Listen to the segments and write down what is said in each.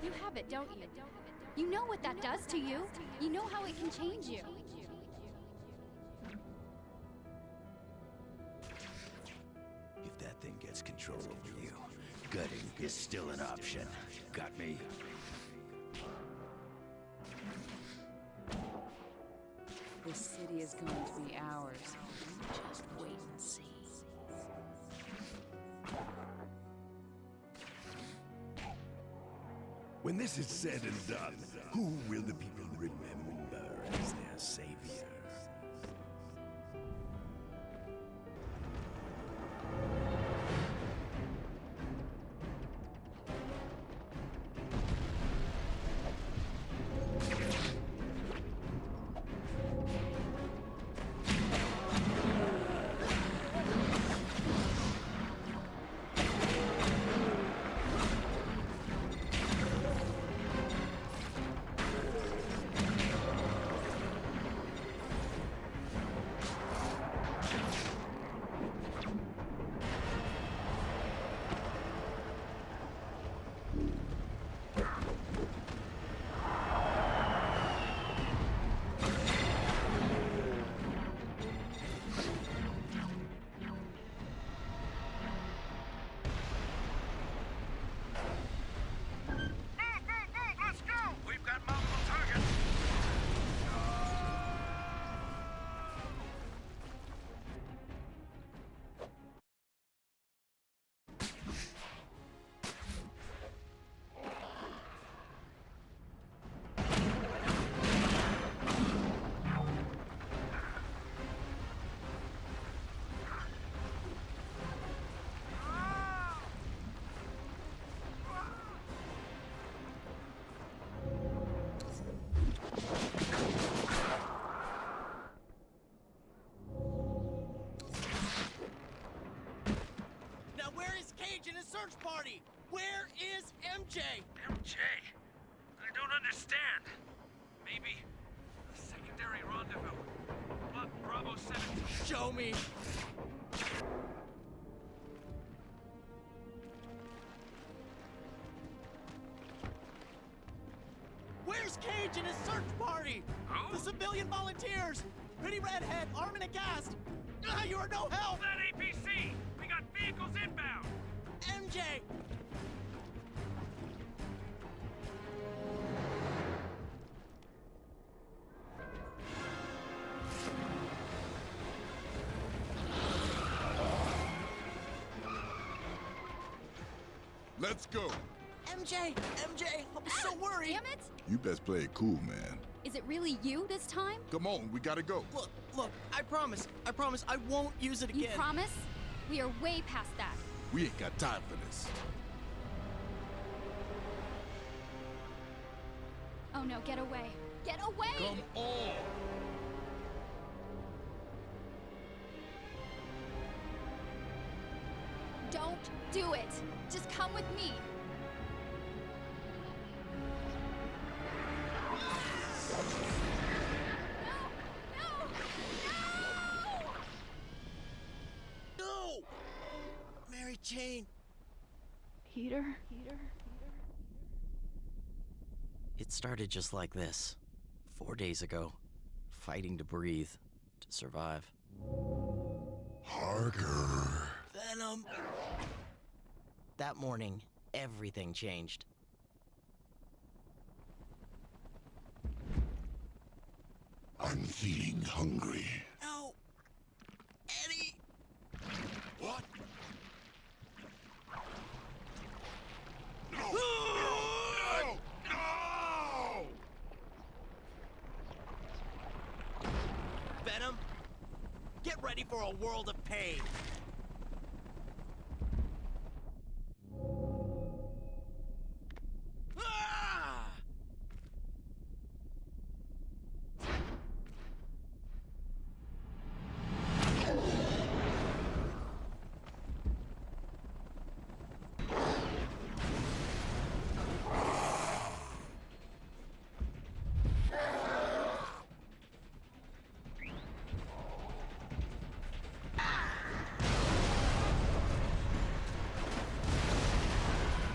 You have it, don't you? You know what that does to you. You know how it can change you. If that thing gets control over you, gutting is still an option. Got me? This city is going to be ours. Just wait and see. When this is said and done, who will the people remember as their savior? In a search party! Where is MJ? MJ? I don't understand. Maybe a secondary rendezvous. Block Bravo 17. Show me! Where's Cage and his search party? Who? The civilian volunteers! Pretty redhead, arm and a cast! Ah, you are no help! That APC! We got vehicles inbound! MJ! Let's go. MJ! I'm so worried! Damn it! You best play it cool, man. Is it really you this time? Come on, we gotta go. Look, I promise I won't use it again. You promise? We are way past that. We ain't got time for this. Oh no, get away. Get away! Come on. Don't do it! Just come with me! No! Mary Jane! Peter? It started just like this. 4 days ago. Fighting to breathe. To survive. Parker. Venom! That morning, everything changed. I'm feeling hungry. No! Eddie! What? No! No! No! Venom, get ready for a world of pain. Ah!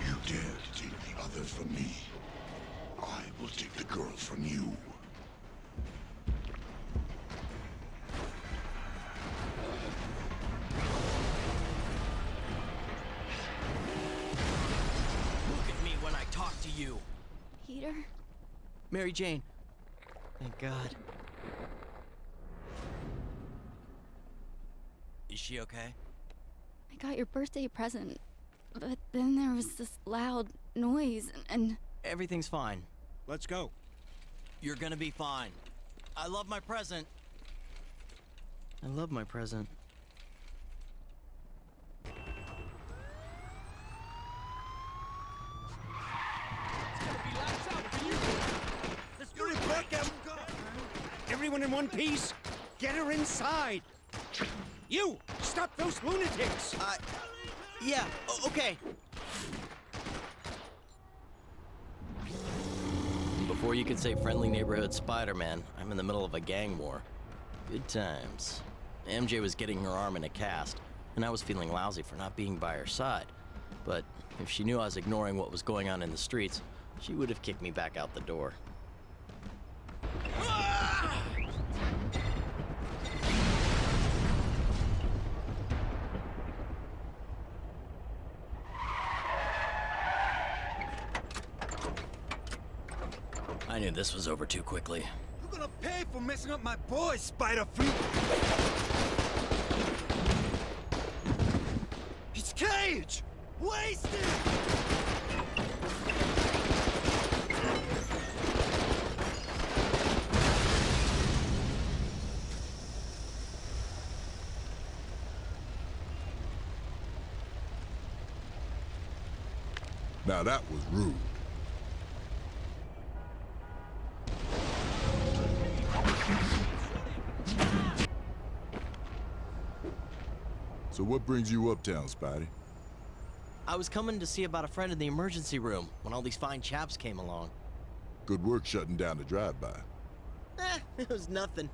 You dare to take the others from me? We'll take the girls from you. Look at me when I talk to you. Peter? Mary Jane. Thank God. Is she okay? I got your birthday present, but then there was this loud noise and Everything's fine. Let's go. You're gonna be fine. I love my present. I love my present. Everyone in one piece? Get her inside! You! Stop those lunatics! Yeah, okay. Before you could say friendly neighborhood Spider-Man, I'm in the middle of a gang war. Good times. MJ was getting her arm in a cast, and I was feeling lousy for not being by her side. But if she knew I was ignoring what was going on in the streets, she would have kicked me back out the door. I knew this was over too quickly. You're gonna pay for messing up my boy, Spider-Freak! It's Cage! Wasted! Now that was rude. So what brings you uptown, Spidey? I was coming to see about a friend in the emergency room when all these fine chaps came along. Good work shutting down the drive-by. It was nothing.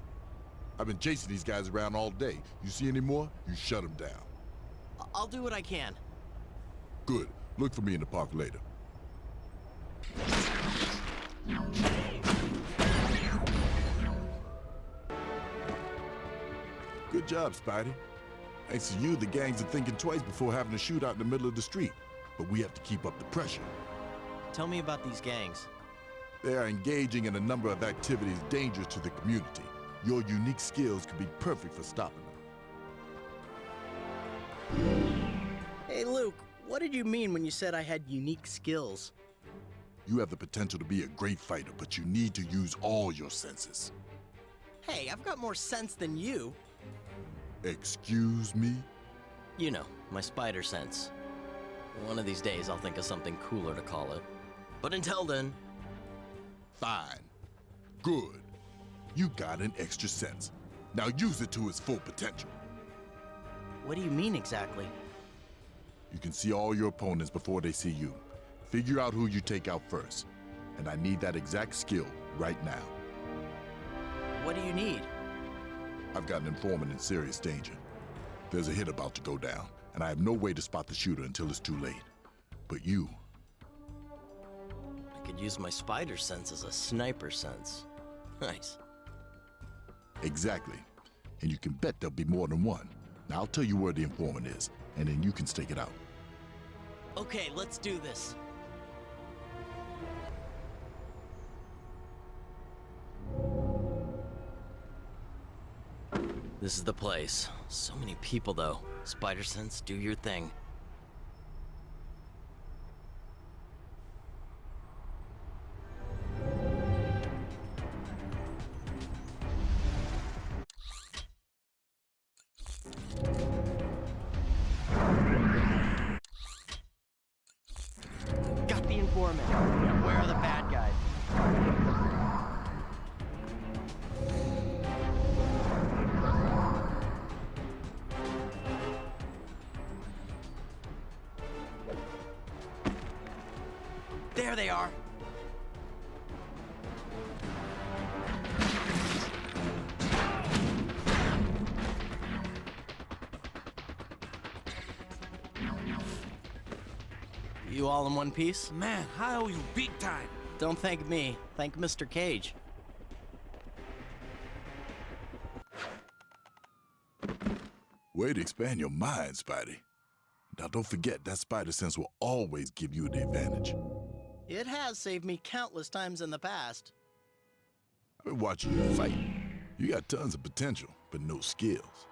I've been chasing these guys around all day. You see any more, you shut them down. I'll do what I can. Good. Look for me in the park later. Good job, Spidey. Thanks to you, the gangs are thinking twice before having a shootout in the middle of the street. But we have to keep up the pressure. Tell me about these gangs. They are engaging in a number of activities dangerous to the community. Your unique skills could be perfect for stopping them. Hey, Luke, what did you mean when you said I had unique skills? You have the potential to be a great fighter, but you need to use all your senses. Hey, I've got more sense than you. Excuse me? You know, my spider sense. One of these days I'll think of something cooler to call it. But until then... Fine. Good. You got an extra sense. Now use it to its full potential. What do you mean exactly? You can see all your opponents before they see you. Figure out who you take out first. And I need that exact skill right now. What do you need? I've got an informant in serious danger. There's a hit about to go down, and I have no way to spot the shooter until it's too late. But you... I could use my spider sense as a sniper sense. Nice. Exactly. And you can bet there'll be more than one. Now I'll tell you where the informant is, and then you can stake it out. Okay, let's do this. This is the place. So many people, though. Spider sense, do your thing. Got the informant. Now where are the bad guys? There they are. You all in one piece? Man, I owe you big time. Don't thank me. Thank Mr. Cage. Way to expand your mind, Spidey. Now don't forget, that spider sense will always give you the advantage. It has saved me countless times in the past. I've been watching you fight. You got tons of potential, but no skills.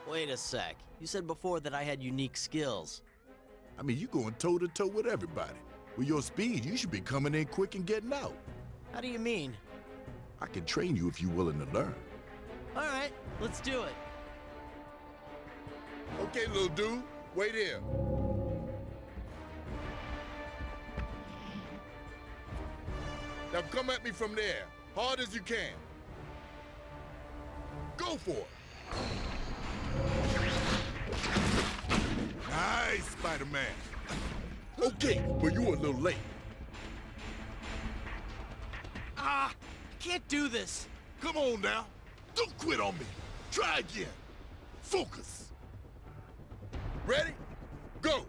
Wait a sec. You said before that I had unique skills. I mean, you going toe-to-toe with everybody. With your speed, you should be coming in quick and getting out. How do you mean? I can train you if you're willing to learn. All right, let's do it. Okay, little dude, wait here. Now come at me from there, hard as you can. Go for it. Nice, Spider-Man. Okay, but you were a little late. I can't do this. Come on now. Don't quit on me. Try again. Focus. Ready? Go.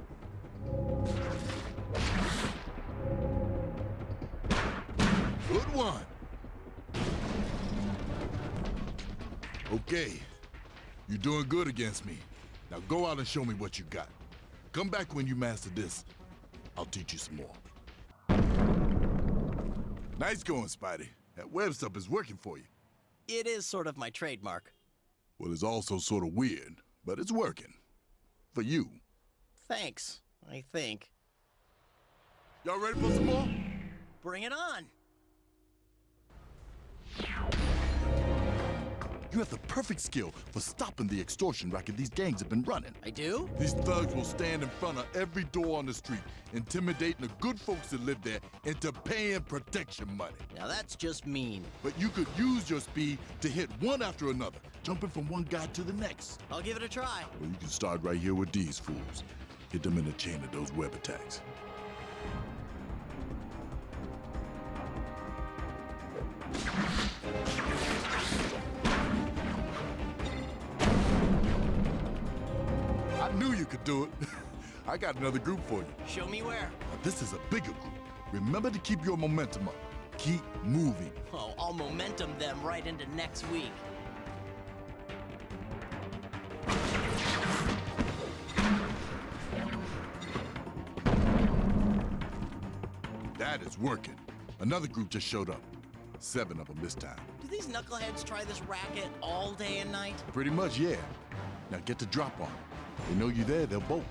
Good one. Okay. You're doing good against me. Now go out and show me what you got. Come back when you master this. I'll teach you some more. Nice going, Spidey. That web stuff is working for you. It is sort of my trademark. Well, it's also sort of weird, but it's working. For you. Thanks, I think. Y'all ready for some more? Bring it on. You have the perfect skill for stopping the extortion racket these gangs have been running. I do? These thugs will stand in front of every door on the street, intimidating the good folks that live there into paying protection money. Now that's just mean. But you could use your speed to hit one after another, jumping from one guy to the next. I'll give it a try. Well, you can start right here with these fools. Hit them in the chain of those web attacks. I knew you could do it. I got another group for you. Show me where. Now, this is a bigger group. Remember to keep your momentum up. Keep moving. Oh, I'll momentum them right into next week. That is working. Another group just showed up. 7 of them this time. Do these knuckleheads try this racket all day and night? Pretty much, yeah. Now get the drop on them. They know you're there, they'll bolt.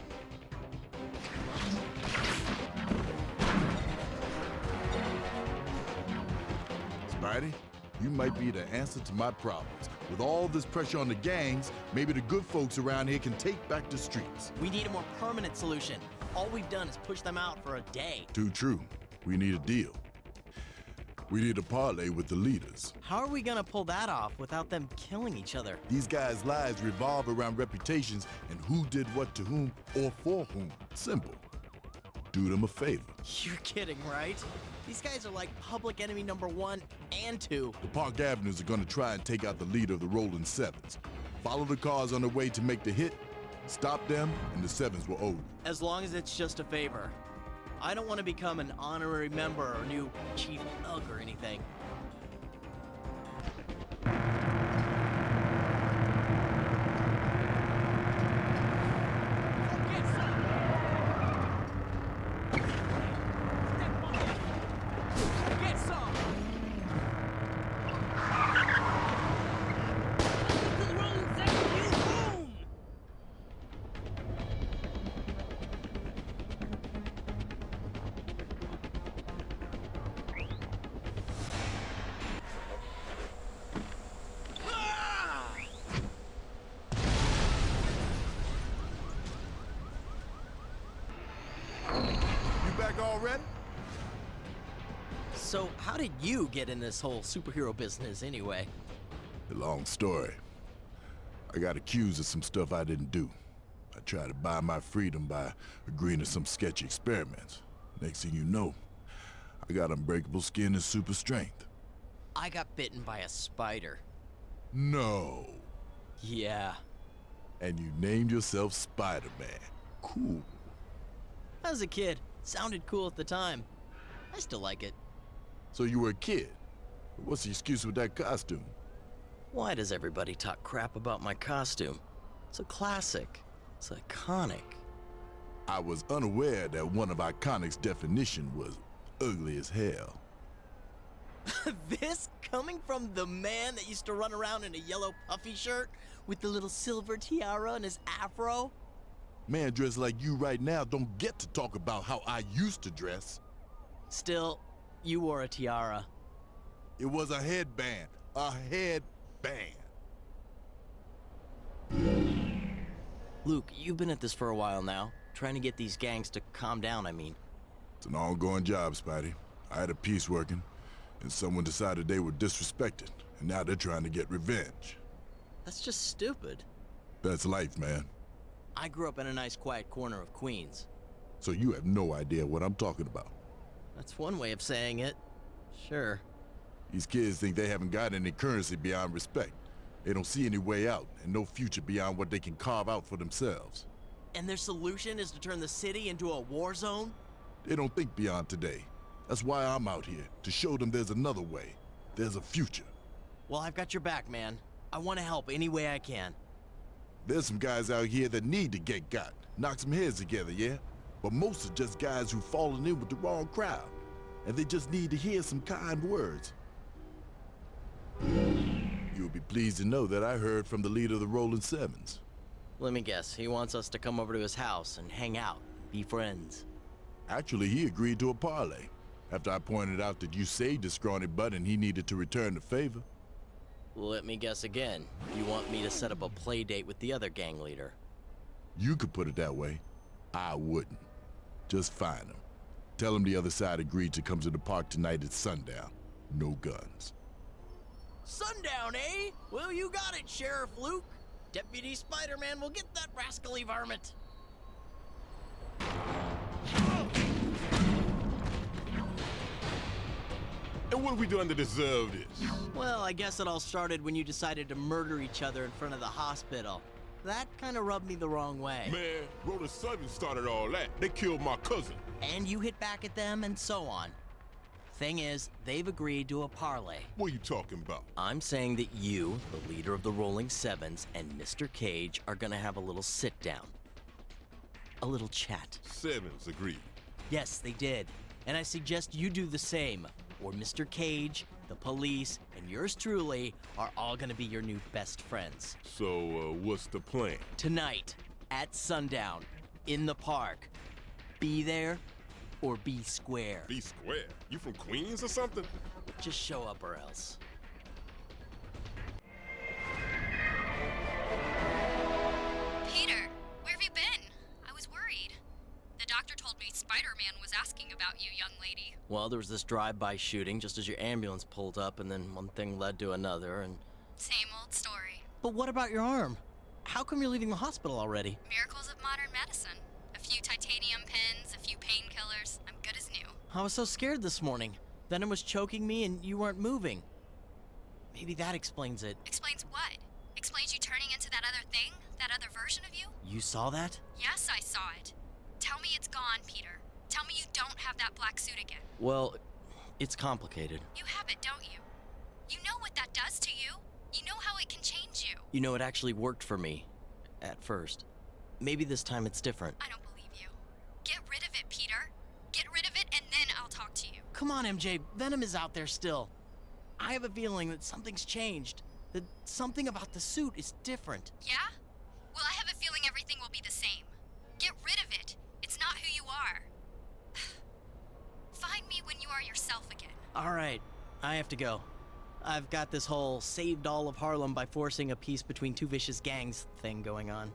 Spidey, you might be the answer to my problems. With all this pressure on the gangs, maybe the good folks around here can take back the streets. We need a more permanent solution. All we've done is push them out for a day. Too true. We need a deal. We need a parlay with the leaders. How are we gonna pull that off without them killing each other? These guys' lives revolve around reputations and who did what to whom or for whom. Simple. Do them a favor. You're kidding, right? These guys are like public enemy number 1 and 2. The Park Avenues are gonna try and take out the leader of the Rolling Sevens. Follow the cars on the way to make the hit, stop them, and the Sevens will owe you. As long as it's just a favor. I don't want to become an honorary member or new chief thug or anything. Get some! You back already? So, how did you get in this whole superhero business anyway? A long story. I got accused of some stuff I didn't do. I tried to buy my freedom by agreeing to some sketchy experiments. Next thing you know, I got unbreakable skin and super strength. I got bitten by a spider. No. Yeah. And you named yourself Spider-Man. Cool. As a kid, sounded cool at the time. I still like it. So you were a kid. What's the excuse with that costume? Why does everybody talk crap about my costume? It's a classic. It's iconic. I was unaware that one of Iconic's definition was ugly as hell. This coming from the man that used to run around in a yellow puffy shirt with the little silver tiara and his afro? Man dressed like you right now don't get to talk about how I used to dress. Still, you wore a tiara. It was a headband. A headband. Luke, you've been at this for a while now, trying to get these gangs to calm down, I mean. It's an ongoing job, Spidey. I had a piece working, and someone decided they were disrespected, and now they're trying to get revenge. That's just stupid. That's life, man. I grew up in a nice quiet corner of Queens. So you have no idea what I'm talking about. That's one way of saying it. Sure. These kids think they haven't got any currency beyond respect. They don't see any way out, and no future beyond what they can carve out for themselves. And their solution is to turn the city into a war zone? They don't think beyond today. That's why I'm out here, to show them there's another way. There's a future. Well, I've got your back, man. I want to help any way I can. There's some guys out here that need to get got. Knock some heads together, yeah? But most are just guys who've fallen in with the wrong crowd. And they just need to hear some kind words. You'll be pleased to know that I heard from the leader of the Rolling Sevens. Let me guess, he wants us to come over to his house and hang out, be friends. Actually, he agreed to a parlay, after I pointed out that you saved his scrawny butt and he needed to return the favor. Let me guess again. You want me to set up a play date with the other gang leader? You could put it that way. I wouldn't. Just find him. Tell him the other side agreed to come to the park tonight at sundown. No guns. Sundown, eh? Well, you got it, Sheriff Luke. Deputy Spider-Man will get that rascally varmint. And what have we done to deserve this? Well, I guess it all started when you decided to murder each other in front of the hospital. That kind of rubbed me the wrong way. Man, Rolling Sevens started all that. They killed my cousin. And you hit back at them, and so on. Thing is, they've agreed to a parlay. What are you talking about? I'm saying that you, the leader of the Rolling Sevens, and Mr. Cage are gonna have a little sit-down. A little chat. Sevens agreed. Yes, they did. And I suggest you do the same, or Mr. Cage, the police, and yours truly are all gonna be your new best friends. So, what's the plan? Tonight, at sundown, in the park. Be there, or be square. Be square. You from Queens or something? Just show up or else. Peter, where have you been? I was worried. The doctor told me Spider-Man was asking about you, young lady. Well, there was this drive-by shooting just as your ambulance pulled up, and then one thing led to another, and... Same old story. But what about your arm? How come you're leaving the hospital already? Miracles of modern medicine. A few titanium pins, a few painkillers. I'm good as new. I was so scared this morning. Venom was choking me and you weren't moving. Maybe that explains it. Explains what? Explains you turning into that other thing? That other version of you? You saw that? Yes, I saw it. Tell me it's gone, Peter. Tell me you don't have that black suit again. Well, it's complicated. You have it, don't you? You know what that does to you. You know how it can change you. You know, it actually worked for me. At first. Maybe this time it's different. I don't believe you. Get rid of it, Peter. Get rid of it, and then I'll talk to you. Come on, MJ. Venom is out there still. I have a feeling that something's changed. That something about the suit is different. Yeah? Well, I have a feeling everything will be the same. Get rid of it. It's not who you are. Find me when you are yourself again. All right. I have to go. I've got this whole saved all of Harlem by forcing a peace between two vicious gangs thing going on.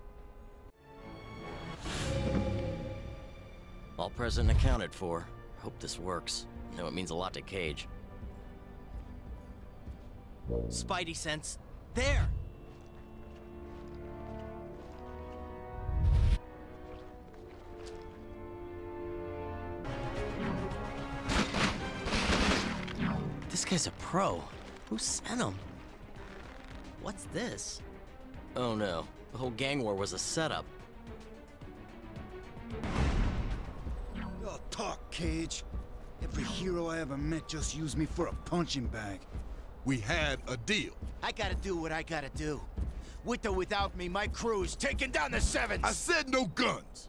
All present and accounted for. Hope this works. I know it means a lot to Cage. Spidey sense. There! This guy's a pro. Who sent him? What's this? Oh no, the whole gang war was a setup. Your talk, Cage. Every hero I ever met just used me for a punching bag. We had a deal. I gotta do what I gotta do. With or without me, my crew is taking down the Sevens! I said no guns!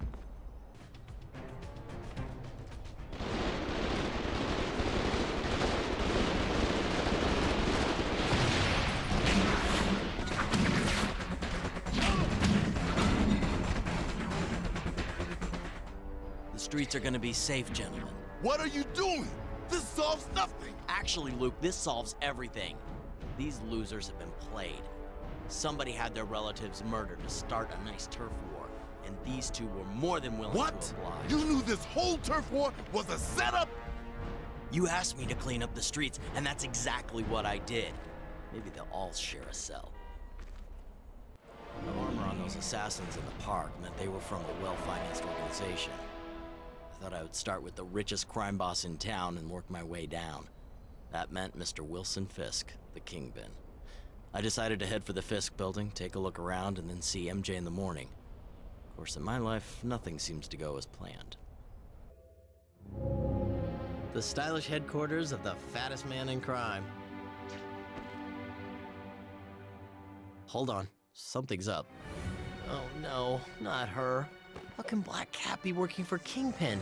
The streets are gonna be safe, gentlemen. What are you doing? This solves nothing! Actually, Luke, this solves everything. These losers have been played. Somebody had their relatives murdered to start a nice turf war, and these two were more than willing What? to oblige. You knew this whole turf war was a setup? You asked me to clean up the streets, and that's exactly what I did. Maybe they'll all share a cell. The armor on those assassins in the park meant they were from a well-financed organization. I thought I would start with the richest crime boss in town and work my way down. That meant Mr. Wilson Fisk, the kingpin. I decided to head for the Fisk building, take a look around, and then see MJ in the morning. Of course, in my life, nothing seems to go as planned. The stylish headquarters of the fattest man in crime. Hold on, something's up. Oh no, not her. How can Black Cat be working for Kingpin?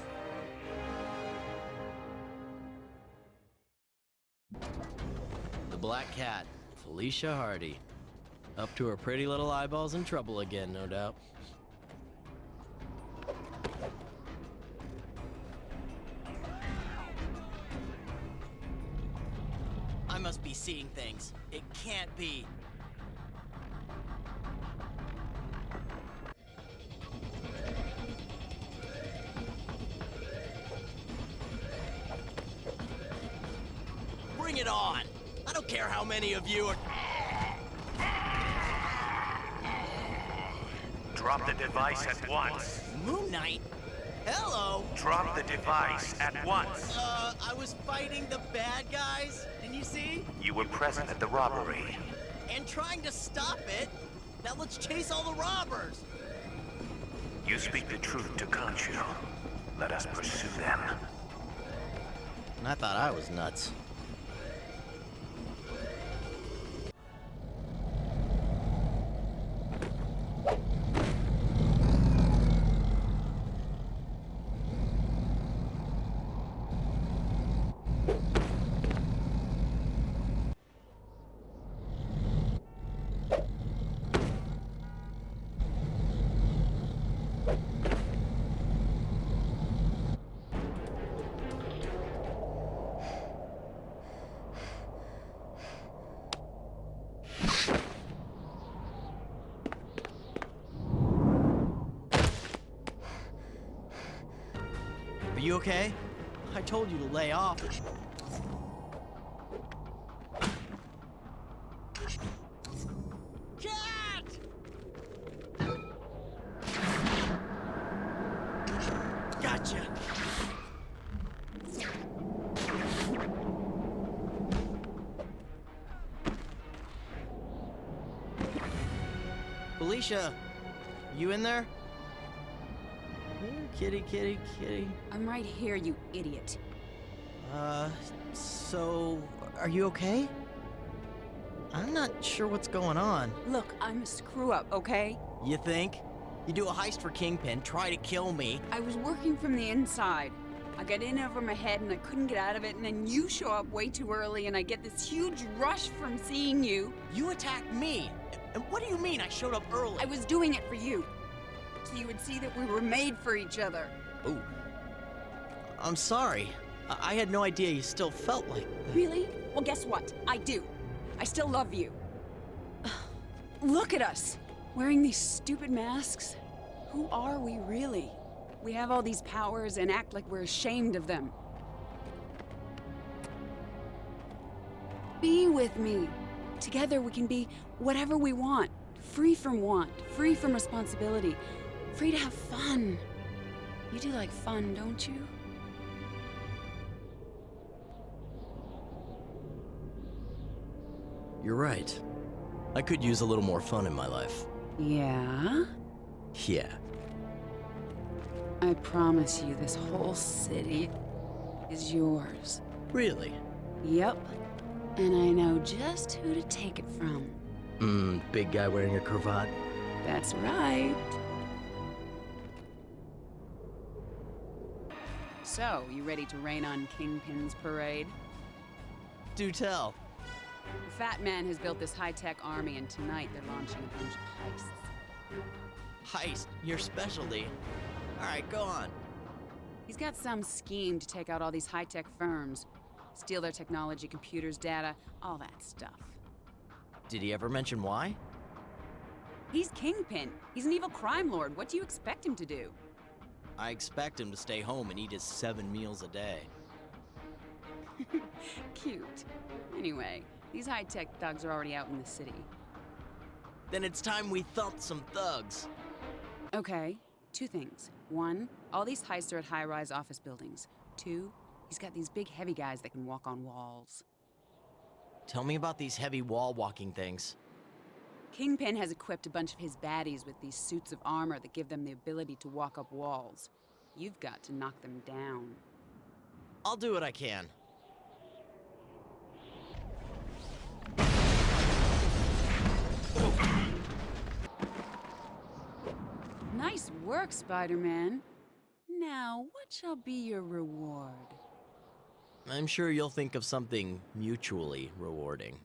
The Black Cat, Felicia Hardy. Up to her pretty little eyeballs in trouble again, no doubt. I must be seeing things. It can't be. Bring it on! I don't care how many of you are... Drop the device at once. Moon Knight? Hello! Drop the device at once. I was fighting the bad guys, and you see? You were present at the robbery. And trying to stop it. Now let's chase all the robbers. You speak the truth to Conchu. Let us pursue them. And I thought I was nuts. Are you okay? I told you to lay off. Cat! Gotcha. Felicia, you in there? Kitty, kitty, kitty. I'm right here, you idiot. So, are you okay? I'm not sure what's going on. Look, I'm a screw-up, okay? You think? You do a heist for Kingpin, try to kill me. I was working from the inside. I got in over my head and I couldn't get out of it, and then you show up way too early and I get this huge rush from seeing you. You attacked me. And what do you mean I showed up early? I was doing it for you. So you would see that we were made for each other. Ooh. I'm sorry. I had no idea you still felt like... Really? Well, guess what? I do. I still love you. Look at us, wearing these stupid masks. Who are we really? We have all these powers and act like we're ashamed of them. Be with me. Together we can be whatever we want. Free from want, free from responsibility, free to have fun. You do like fun, don't you? You're right. I could use a little more fun in my life. Yeah? Yeah. I promise you, this whole city... is yours. Really? Yep. And I know just who to take it from. Big guy wearing a cravat. That's right. So, you ready to rain on Kingpin's parade? Do tell. The Fat Man has built this high-tech army, and tonight they're launching a bunch of heists. Heist, your specialty. All right, go on. He's got some scheme to take out all these high-tech firms, steal their technology, computers, data, all that stuff. Did he ever mention why? He's Kingpin. He's an evil crime lord. What do you expect him to do? I expect him to stay home and eat his 7 meals a day. Cute. Anyway, these high-tech thugs are already out in the city. Then it's time we thumped some thugs. Okay, 2 things. 1, all these heists are at high-rise office buildings. 2, he's got these big heavy guys that can walk on walls. Tell me about these heavy wall-walking things. Kingpin has equipped a bunch of his baddies with these suits of armor that give them the ability to walk up walls. You've got to knock them down. I'll do what I can. Nice work, Spider-Man. Now, what shall be your reward? I'm sure you'll think of something mutually rewarding.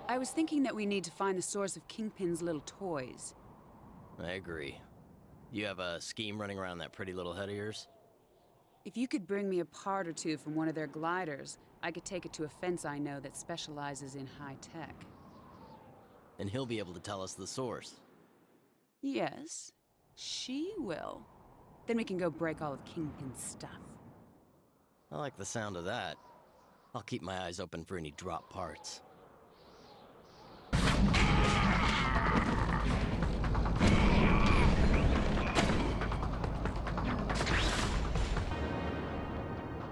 I was thinking that we need to find the source of Kingpin's little toys. I agree. You have a scheme running around that pretty little head of yours? If you could bring me a part or two from one of their gliders, I could take it to a fence I know that specializes in high tech. And he'll be able to tell us the source. Yes, she will. Then we can go break all of Kingpin's stuff. I like the sound of that. I'll keep my eyes open for any drop parts.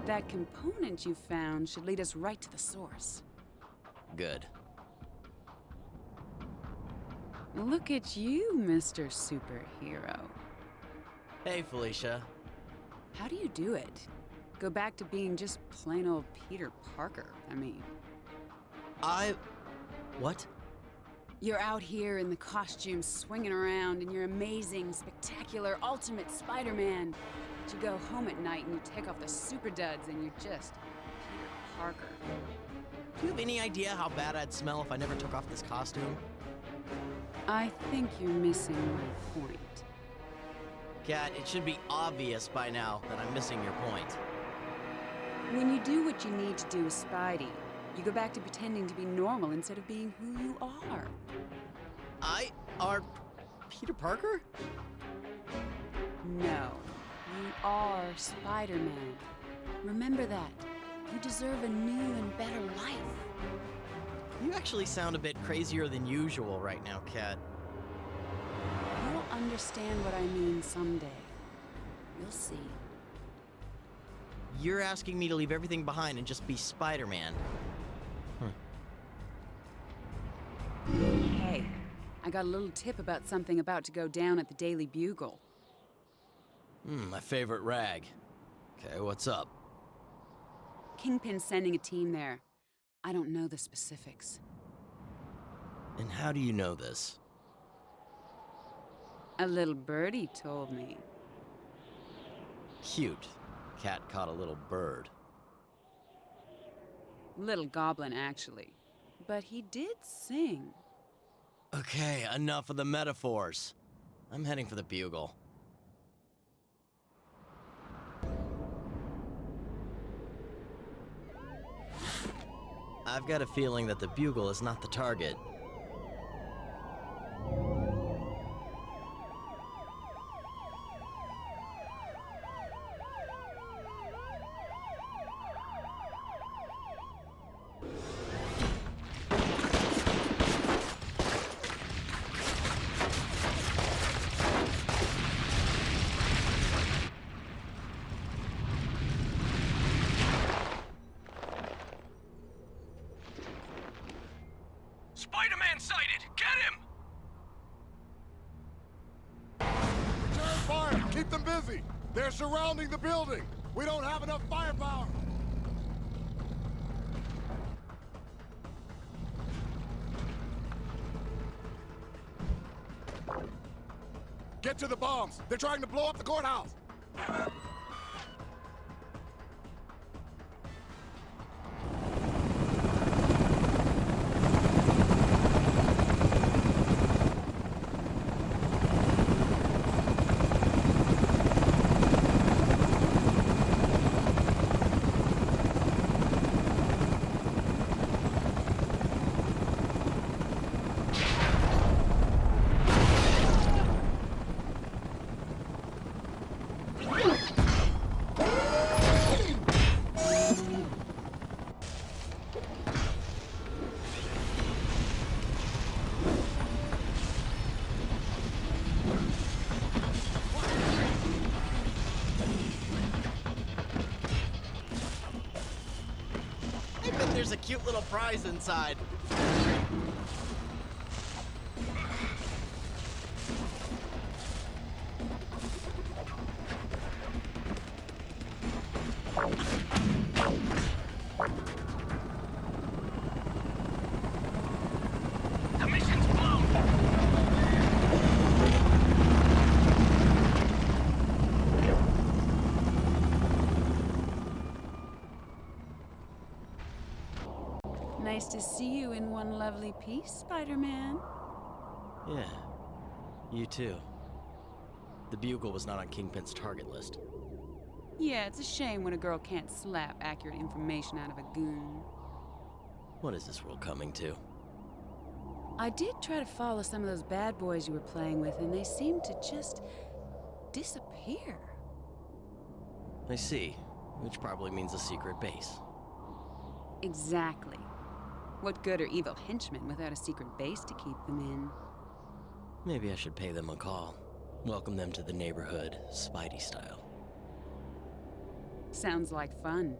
That component you found should lead us right to the source. Good. Look at you, Mr. Superhero. Hey, Felicia. How do you do it? Go back to being just plain old Peter Parker, I mean. What? You're out here in the costume swinging around in your amazing, spectacular, ultimate Spider-Man. But you go home at night and you take off the super duds and you're just Peter Parker. Do you have any idea how bad I'd smell if I never took off this costume? I think you're missing my point. Cat, it should be obvious by now that I'm missing your point. When you do what you need to do as Spidey, you go back to pretending to be normal instead of being who you are. Are Peter Parker? No, you are Spider-Man. Remember that. You deserve a new and better life. You actually sound a bit crazier than usual right now, Cat. You'll understand what I mean someday. You'll see. You're asking me to leave everything behind and just be Spider-Man. Hey, I got a little tip about something about to go down at the Daily Bugle. My favorite rag. Okay, what's up? Kingpin's sending a team there. I don't know the specifics. And how do you know this? A little birdie told me. Cute. Cat caught a little bird. Little goblin, actually. But he did sing. Okay, enough of the metaphors. I'm heading for the Bugle. I've got a feeling that the Bugle is not the target. Spider-Man sighted! Get him! Return fire! Keep them busy! They're surrounding the building! We don't have enough firepower! Get to the bombs! They're trying to blow up the courthouse! I bet there's a cute little prize inside. The mission's blown! Nice to see you in one lovely piece, Spider-Man. Yeah, you too. The Bugle was not on Kingpin's target list. Yeah, it's a shame when a girl can't slap accurate information out of a goon. What is this world coming to? I did try to follow some of those bad boys you were playing with, and they seemed to just disappear. I see, which probably means a secret base. Exactly. What good are evil henchmen without a secret base to keep them in? Maybe I should pay them a call. Welcome them to the neighborhood, Spidey style. Sounds like fun.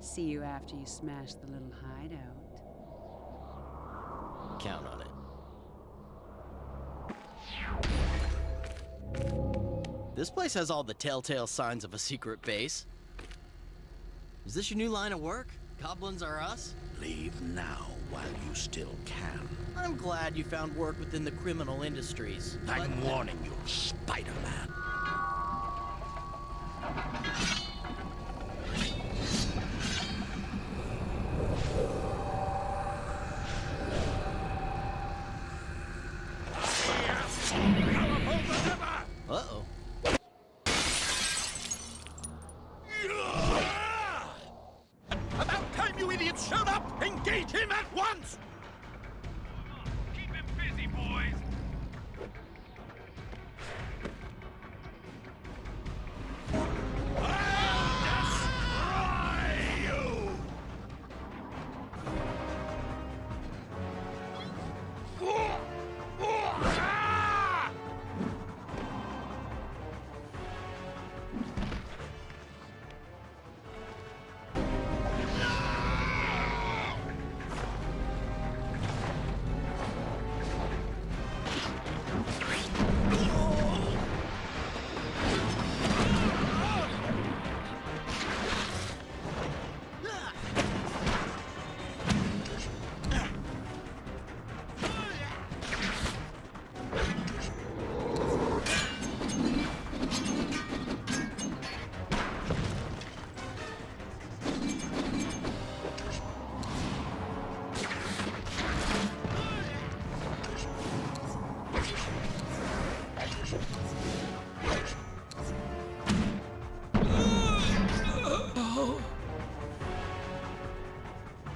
See you after you smash the little hideout. Count on it. This place has all the telltale signs of a secret base. Is this your new line of work? Goblins are us? Leave now while you still can. I'm glad you found work within the criminal industries. I'm warning you, Spider-Man. Uh-oh. About time you idiots showed up! Engage him at once! Keep him busy, boys!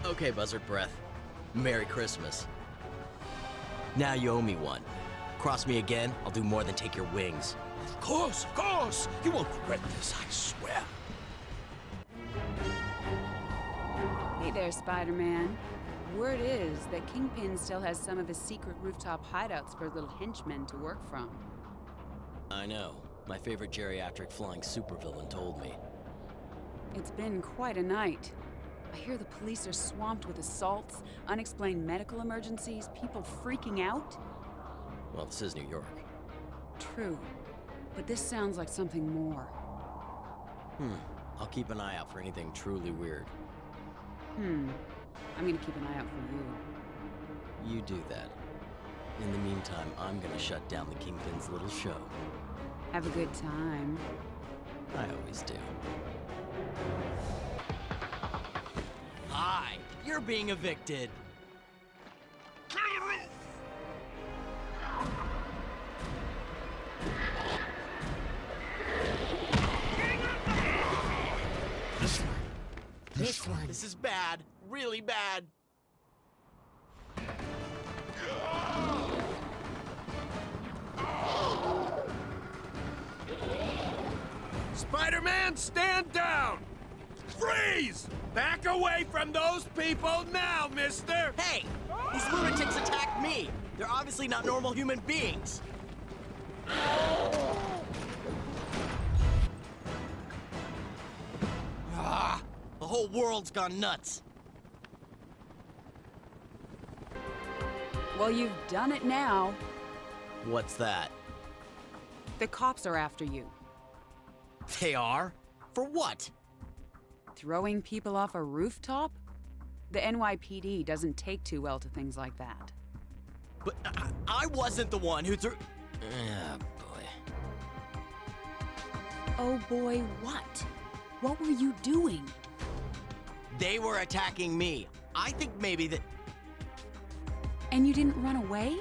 Okay, Buzzard Breath. Merry Christmas. Now you owe me one. Cross me again, I'll do more than take your wings. Of course. You won't regret this, I swear. Hey there, Spider-Man. Word is that Kingpin still has some of his secret rooftop hideouts for his little henchmen to work from. I know. My favorite geriatric flying supervillain told me. It's been quite a night. I hear the police are swamped with assaults, unexplained medical emergencies, people freaking out. Well, this is New York. True, but this sounds like something more. I'll keep an eye out for anything truly weird. I'm gonna keep an eye out for you. You do that. In the meantime, I'm gonna shut down the Kingpin's little show. Have a good time. I always do. Hi! You're being evicted! This one. This is bad. Really bad. Spider-Man, stand down! Freeze! Back away from those people now, mister! Hey! These lunatics attacked me! They're obviously not normal human beings! Ah! The whole world's gone nuts! Well, you've done it now. What's that? The cops are after you. They are? For what? Throwing people off a rooftop? The NYPD doesn't take too well to things like that. But I wasn't the one who threw... Ah, boy. Oh boy, what? What were you doing? They were attacking me. I think maybe that... And you didn't run away?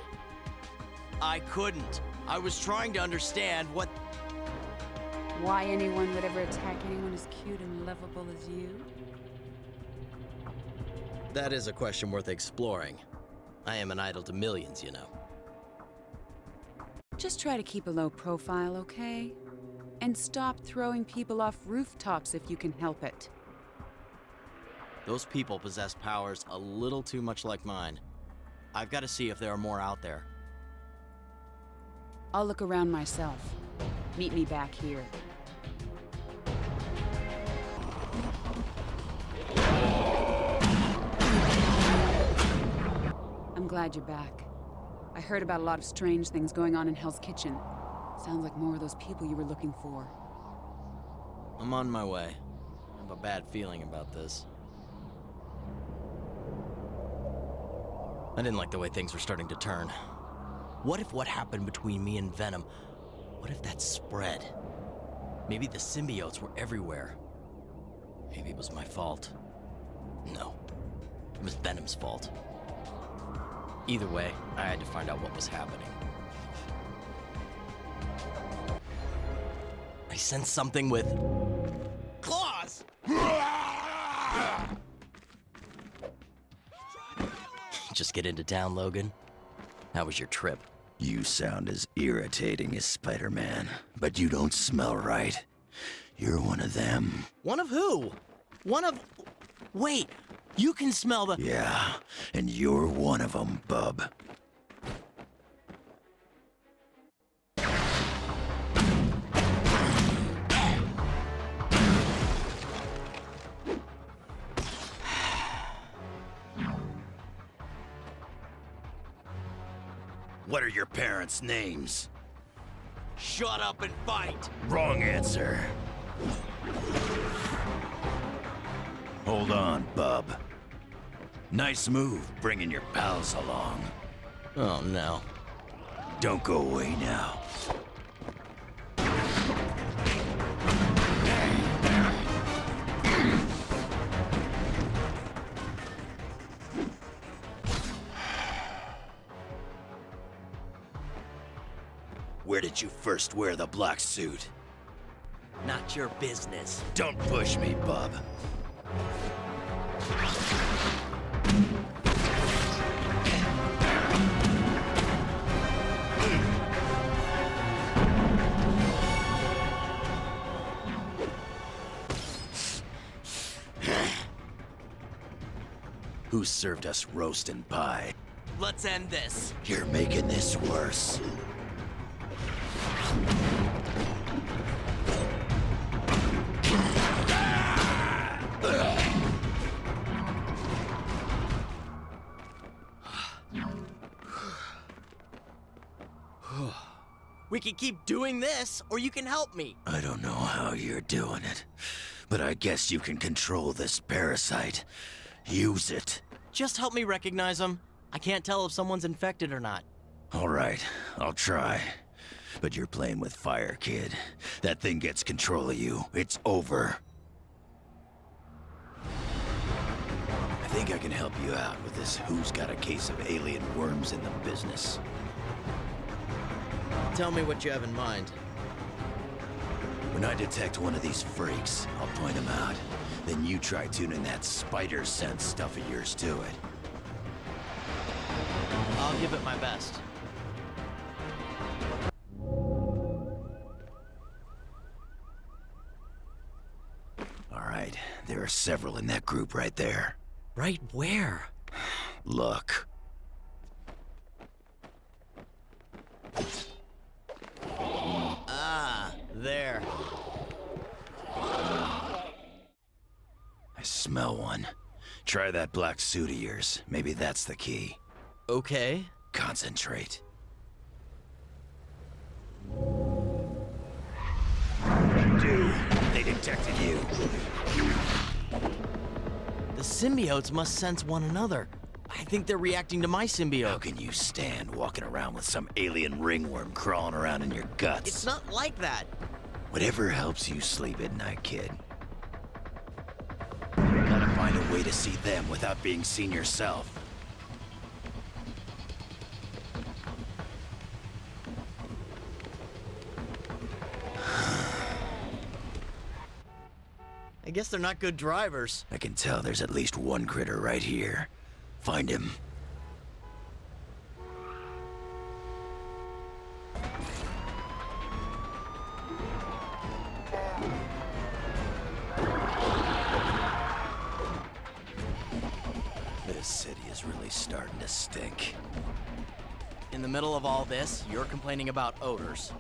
I couldn't. I was trying to understand what... Why anyone would ever attack anyone as cute and lovable as you? That is a question worth exploring. I am an idol to millions, you know. Just try to keep a low profile, okay? And stop throwing people off rooftops if you can help it. Those people possess powers a little too much like mine. I've got to see if there are more out there. I'll look around myself. Meet me back here. I'm glad you're back. I heard about a lot of strange things going on in Hell's Kitchen. Sounds like more of those people you were looking for. I'm on my way. I have a bad feeling about this. I didn't like the way things were starting to turn. What if what happened between me and Venom, what if that spread? Maybe the symbiotes were everywhere. Maybe it was my fault. No, it was Venom's fault. Either way, I had to find out what was happening. I sensed something with... claws! Just get into town, Logan. How was your trip? You sound as irritating as Spider-Man, but you don't smell right. You're one of them. One of who? One of... Wait, you can smell the... Yeah, and you're one of them, bub. What are your parents' names? Shut up and fight! Wrong answer. Hold on, bub. Nice move, bringing your pals along. Oh, no. Don't go away now. Where did you first wear the black suit? Not your business. Don't push me, bub. Who served us roast and pie? Let's end this. You're making this worse. We can keep doing this, or you can help me. I don't know how you're doing it, but I guess you can control this parasite. Use it. Just help me recognize them. I can't tell if someone's infected or not. All right, I'll try. But you're playing with fire, kid. That thing gets control of you, it's over. I think I can help you out with this who's got a case of alien worms in the business. Tell me what you have in mind. When I detect one of these freaks, I'll point him out. Then you try tuning that spider sense stuff of yours to it. I'll give it my best. All right, there are several in that group right there. Right where? Look. Ah, there. I smell one. Try that black suit of yours. Maybe that's the key. Okay. Concentrate. Dude, they detected you. The symbiotes must sense one another. I think they're reacting to my How symbiote. can you stand walking around with some alien ringworm crawling around in your guts? It's not like that. Whatever helps you sleep at night, kid. You gotta find a way to see them without being seen yourself. I guess they're not good drivers. I can tell there's at least one critter right here. Find him. This city is really starting to stink. In the middle of all this, you're complaining about odors.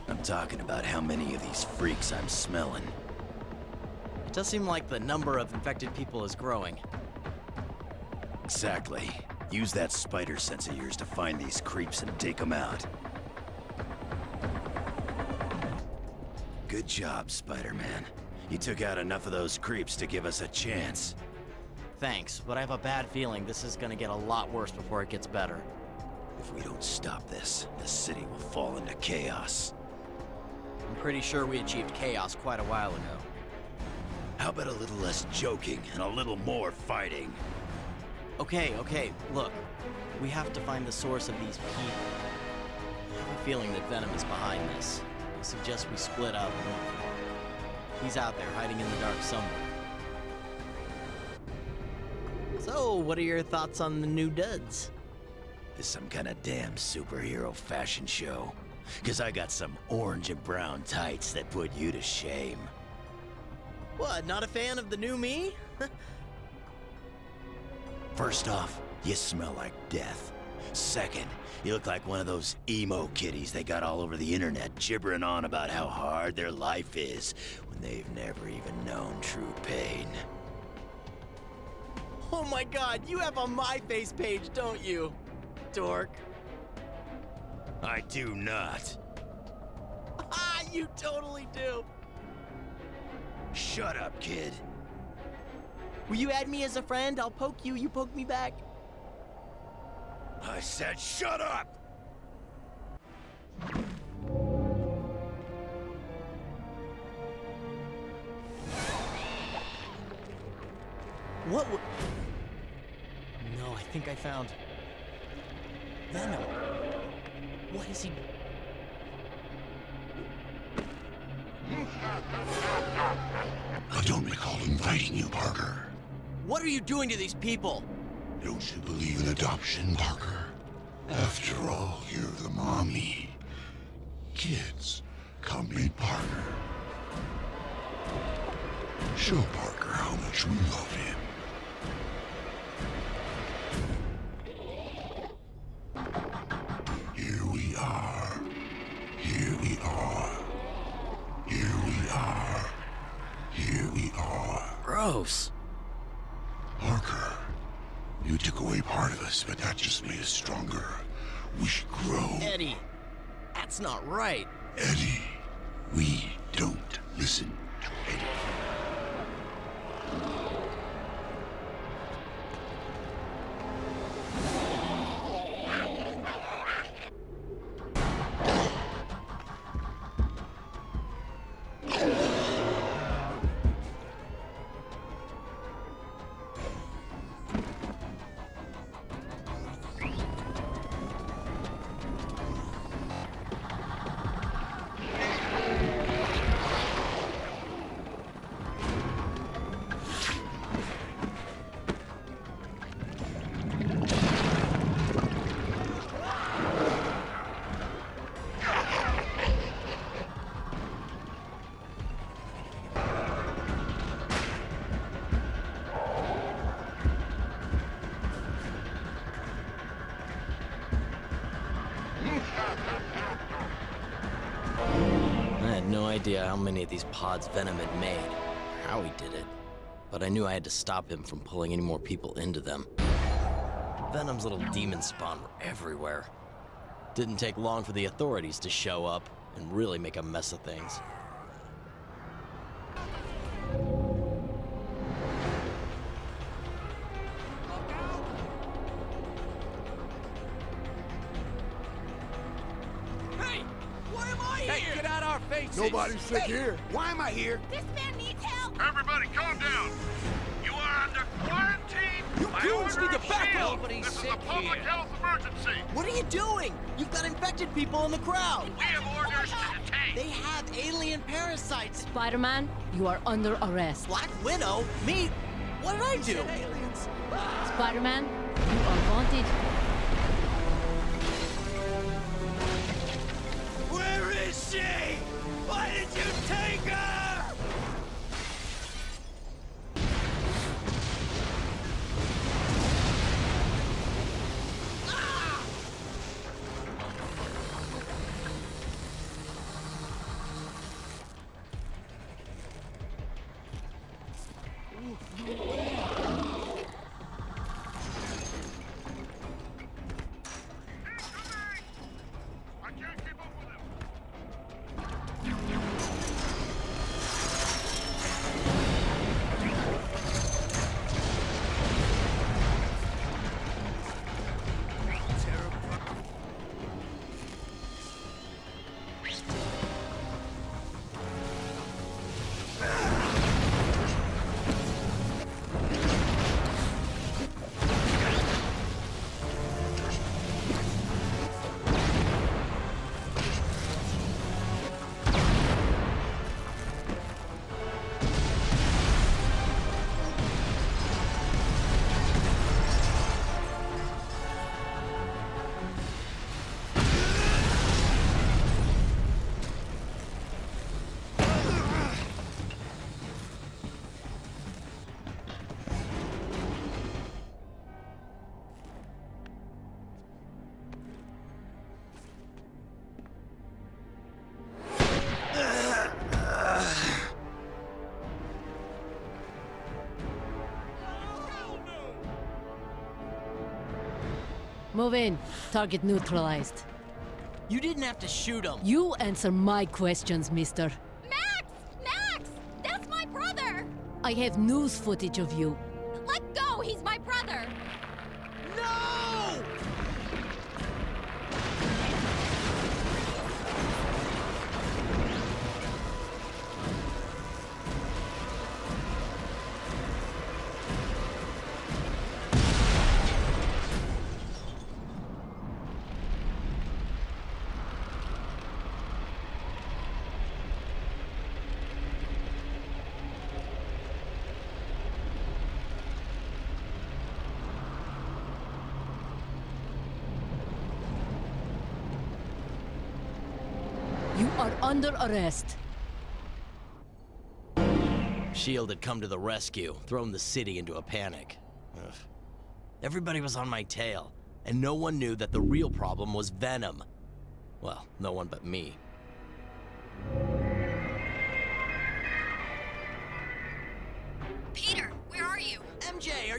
I'm talking about how many of these freaks I'm smelling. It does seem like the number of infected people is growing. Exactly. Use that spider sense of yours to find these creeps and take them out. Good job, Spider-Man. You took out enough of those creeps to give us a chance. Thanks, but I have a bad feeling this is gonna get a lot worse before it gets better. If we don't stop this, the city will fall into chaos. I'm pretty sure we achieved chaos quite a while ago. How about a little less joking and a little more fighting? Okay, look. We have to find the source of these people. I have a feeling that Venom is behind this. I suggest we split up and look for him. He's out there hiding in the dark somewhere. So, what are your thoughts on the new duds? This some kind of damn superhero fashion show? 'Cause I got some orange and brown tights that put you to shame. What, not a fan of the new me? First off, you smell like death. Second, you look like one of those emo kitties they got all over the internet gibbering on about how hard their life is when they've never even known true pain. Oh my god, you have a MySpace page, don't you? Dork. I do not. Ah, you totally do. Shut up, kid. Will you add me as a friend? I'll poke you, you poke me back. I said shut up! What w- No, I think I found... Venom. What is he... I don't recall inviting you, Parker. What are you doing to these people? Don't you believe in adoption, Parker? After all, you're the mommy. Kids, come meet Parker. Show Parker how much we love him. Here we are. Here we are. Here we are. Here we are. Gross. Parker, you took away part of us, but that just made us stronger. We grow. Eddie. That's not right. Eddie, we don't listen to Eddie. I had no idea how many of these pods Venom had made, or how he did it. But I knew I had to stop him from pulling any more people into them. Venom's little demon spawn were everywhere. Didn't take long for the authorities to show up and really make a mess of things. Hey! Why am I here? Hey, get out our faces! Nobody's sick here. Why am I here? This man needs help! Everybody, calm down. You are under quarantine. You by goons order need to of back S.H.I.E.L.D. up! Nobody's This is sick a public here. health emergency. What are you doing? You've got infected people in the crowd. We have orders to detain. They have alien parasites. Spider-Man, you are under arrest. Black Widow? Me? What did I do? Aliens. Spider-Man, you are wanted. Where is she? Why did you take her? I can't keep up with him. Move in. Target neutralized. You didn't have to shoot him. You answer my questions, mister. Max! Max! That's my brother! I have news footage of you. Let go! He's my brother! No! You are under arrest. S.H.I.E.L.D. had come to the rescue, thrown the city into a panic. Ugh. Everybody was on my tail, and no one knew that the real problem was Venom. Well, no one but me. Peter, where are you? MJ, are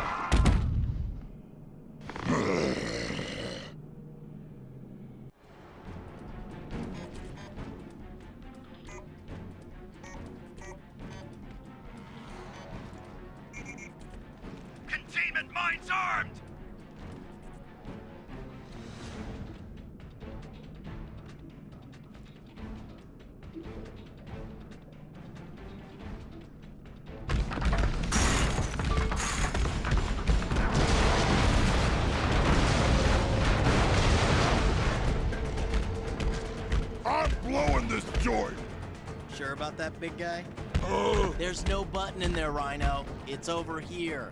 blowing this joint! Sure about that, big guy? Oh! There's no button in there, Rhino. It's over here.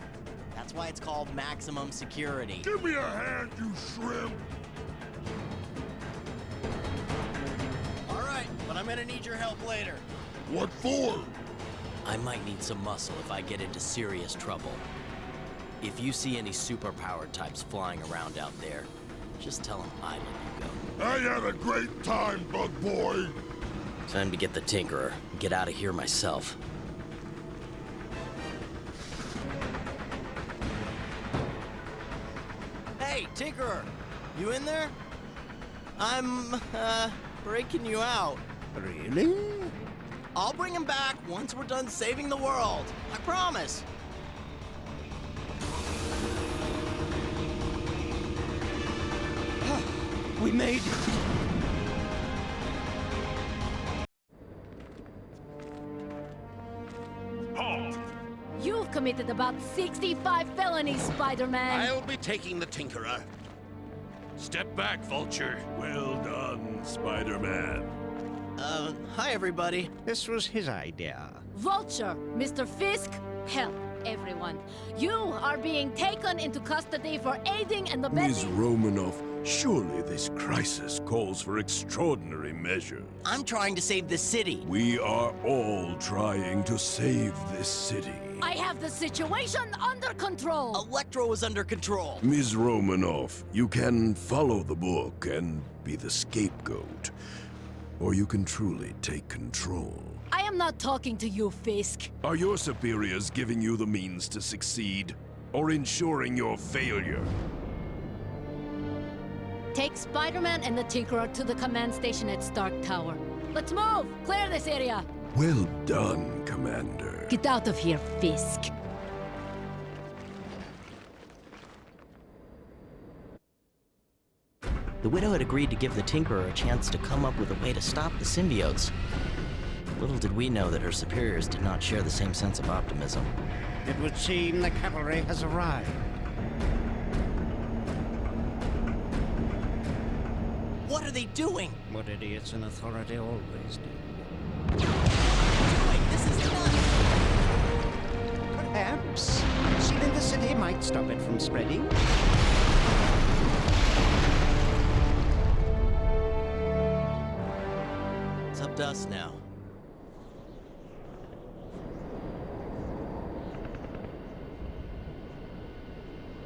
That's why it's called maximum security. Give me a hand, you shrimp! All right, but I'm gonna need your help later. What for? I might need some muscle if I get into serious trouble. If you see any superpowered types flying around out there, just tell them I let you go. I had a great time, bug boy! Time to get the Tinkerer and get out of here myself. Hey, Tinkerer! You in there? I'm, breaking you out. Really? I'll bring him back once we're done saving the world. I promise. We made it. Halt! You've committed about 65 felonies, Spider-Man. I'll be taking the Tinkerer. Step back, Vulture. Well done, Spider-Man. Hi, everybody. This was his idea. Vulture, Mr. Fisk, hell, everyone. You are being taken into custody for aiding and abetting. Ms. Romanoff, surely this crisis calls for extraordinary measures. I'm trying to save the city. We are all trying to save this city. I have the situation under control. Electro is under control. Ms. Romanoff, you can follow the book and be the scapegoat. Or you can truly take control. I am not talking to you, Fisk. Are your superiors giving you the means to succeed? Or ensuring your failure? Take Spider-Man and the Tinkerer to the command station at Stark Tower. Let's move! Clear this area! Well done, Commander. Get out of here, Fisk. The Widow had agreed to give the Tinkerer a chance to come up with a way to stop the symbiotes. Little did we know that her superiors did not share the same sense of optimism. It would seem the cavalry has arrived. What are they doing? What idiots in authority always do. This is nuts! Perhaps sealing the city might stop it from spreading. It's up to us now.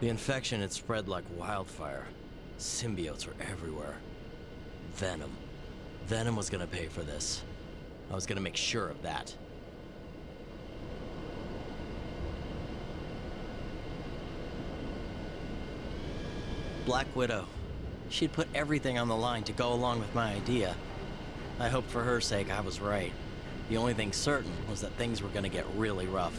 The infection had spread like wildfire. Symbiotes were everywhere. Venom. Venom was gonna pay for this. I was gonna make sure of that. Black Widow. She'd put everything on the line to go along with my idea. I hoped for her sake I was right. The only thing certain was that things were gonna get really rough.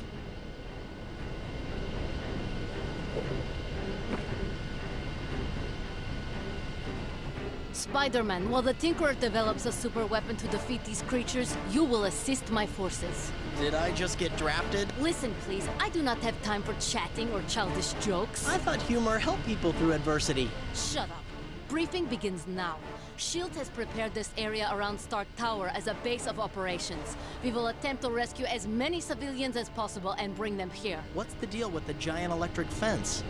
Spider-Man, while the Tinkerer develops a super weapon to defeat these creatures, you will assist my forces. Did I just get drafted? Listen, please, I do not have time for chatting or childish jokes. I thought humor helped people through adversity. Shut up. Briefing begins now. S.H.I.E.L.D. has prepared this area around Stark Tower as a base of operations. We will attempt to rescue as many civilians as possible and bring them here. What's the deal with the giant electric fence?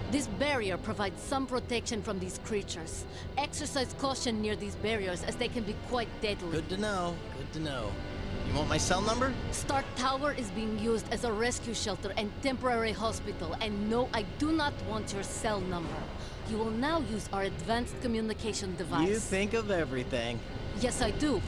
This barrier provides some protection from these creatures. Exercise caution near these barriers as they can be quite deadly. Good to know, good to know. You want my cell number? Stark Tower is being used as a rescue shelter and temporary hospital, and no, I do not want your cell number. You will now use our advanced communication device. You think of everything. Yes, I do.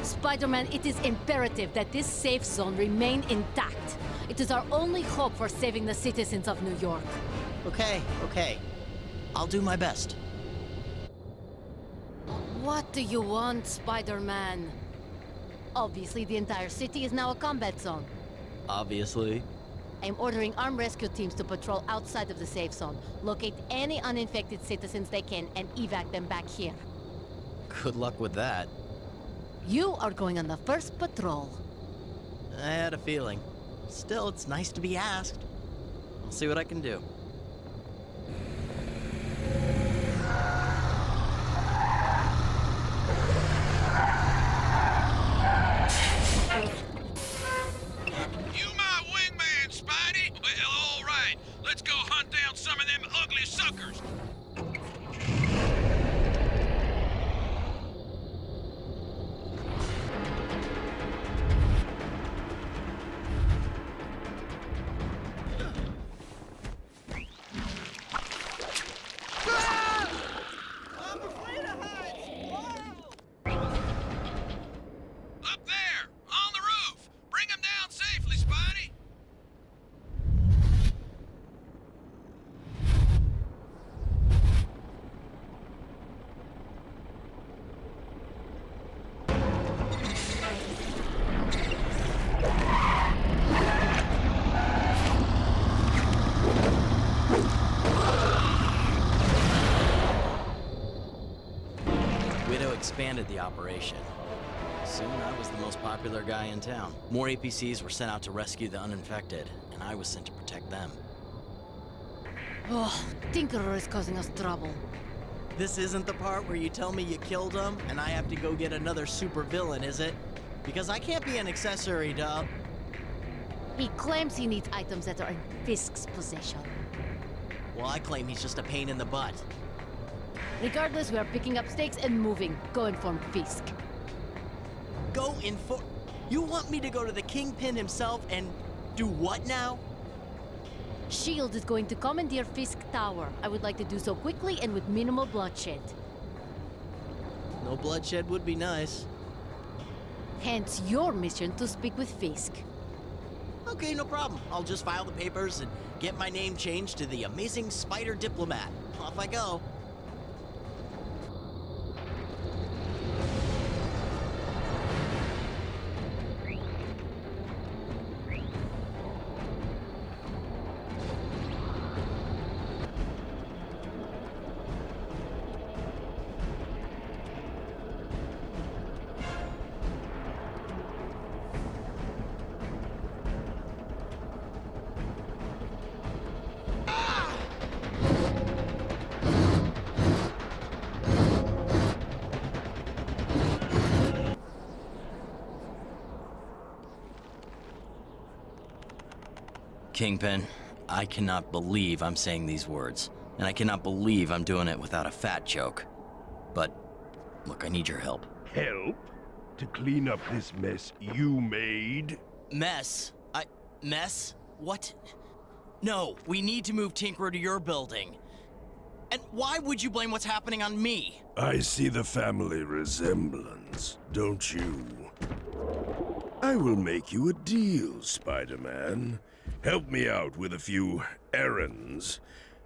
Spider-Man, it is imperative that this safe zone remain intact. It is our only hope for saving the citizens of New York. Okay, okay. I'll do my best. What do you want, Spider-Man? Obviously, the entire city is now a combat zone. Obviously. I'm ordering armed rescue teams to patrol outside of the safe zone, locate any uninfected citizens they can, and evac them back here. Good luck with that. You are going on the first patrol. I had a feeling. Still, it's nice to be asked. I'll see what I can do. down some of them ugly suckers! Up there! On the roof! Bring him down safely, Spidey! Widow expanded the operation. Soon I was the most popular guy in town. More APCs were sent out to rescue the uninfected, and I was sent to protect them. Oh, Tinkerer is causing us trouble. This isn't the part where you tell me you killed him, and I have to go get another supervillain, is it? Because I can't be an accessory, dub. He claims he needs items that are in Fisk's possession. Well, I claim he's just a pain in the butt. Regardless, we are picking up stakes and moving. Go inform Fisk. Go inform... You want me to go to the Kingpin himself and do what now? S.H.I.E.L.D. is going to commandeer Fisk Tower. I would like to do so quickly and with minimal bloodshed. No bloodshed would be nice. Hence your mission to speak with Fisk. Okay, no problem. I'll just file the papers and get my name changed to the Amazing Spider Diplomat. Off I go. Kingpin, I cannot believe I'm saying these words. And I cannot believe I'm doing it without a fat joke. But, look, I need your help. Help? To clean up this mess you made? Mess? Mess? What? No, we need to move Tinkerer to your building. And why would you blame what's happening on me? I see the family resemblance, don't you? I will make you a deal, Spider-Man. Help me out with a few errands,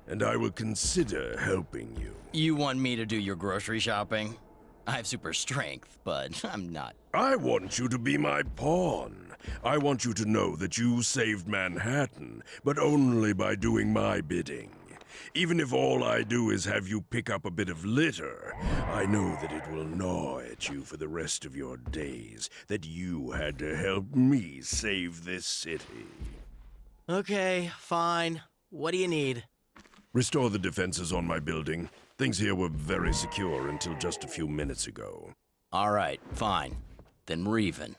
and I will consider helping you. You want me to do your grocery shopping? I have super strength, but I'm not. I want you to be my pawn. I want you to know that you saved Manhattan, but only by doing my bidding. Even if all I do is have you pick up a bit of litter, I know that it will gnaw at you for the rest of your days, that you had to help me save this city. Okay, fine. What do you need? Restore the defenses on my building. Things here were very secure until just a few minutes ago. All right, fine. Then we're even.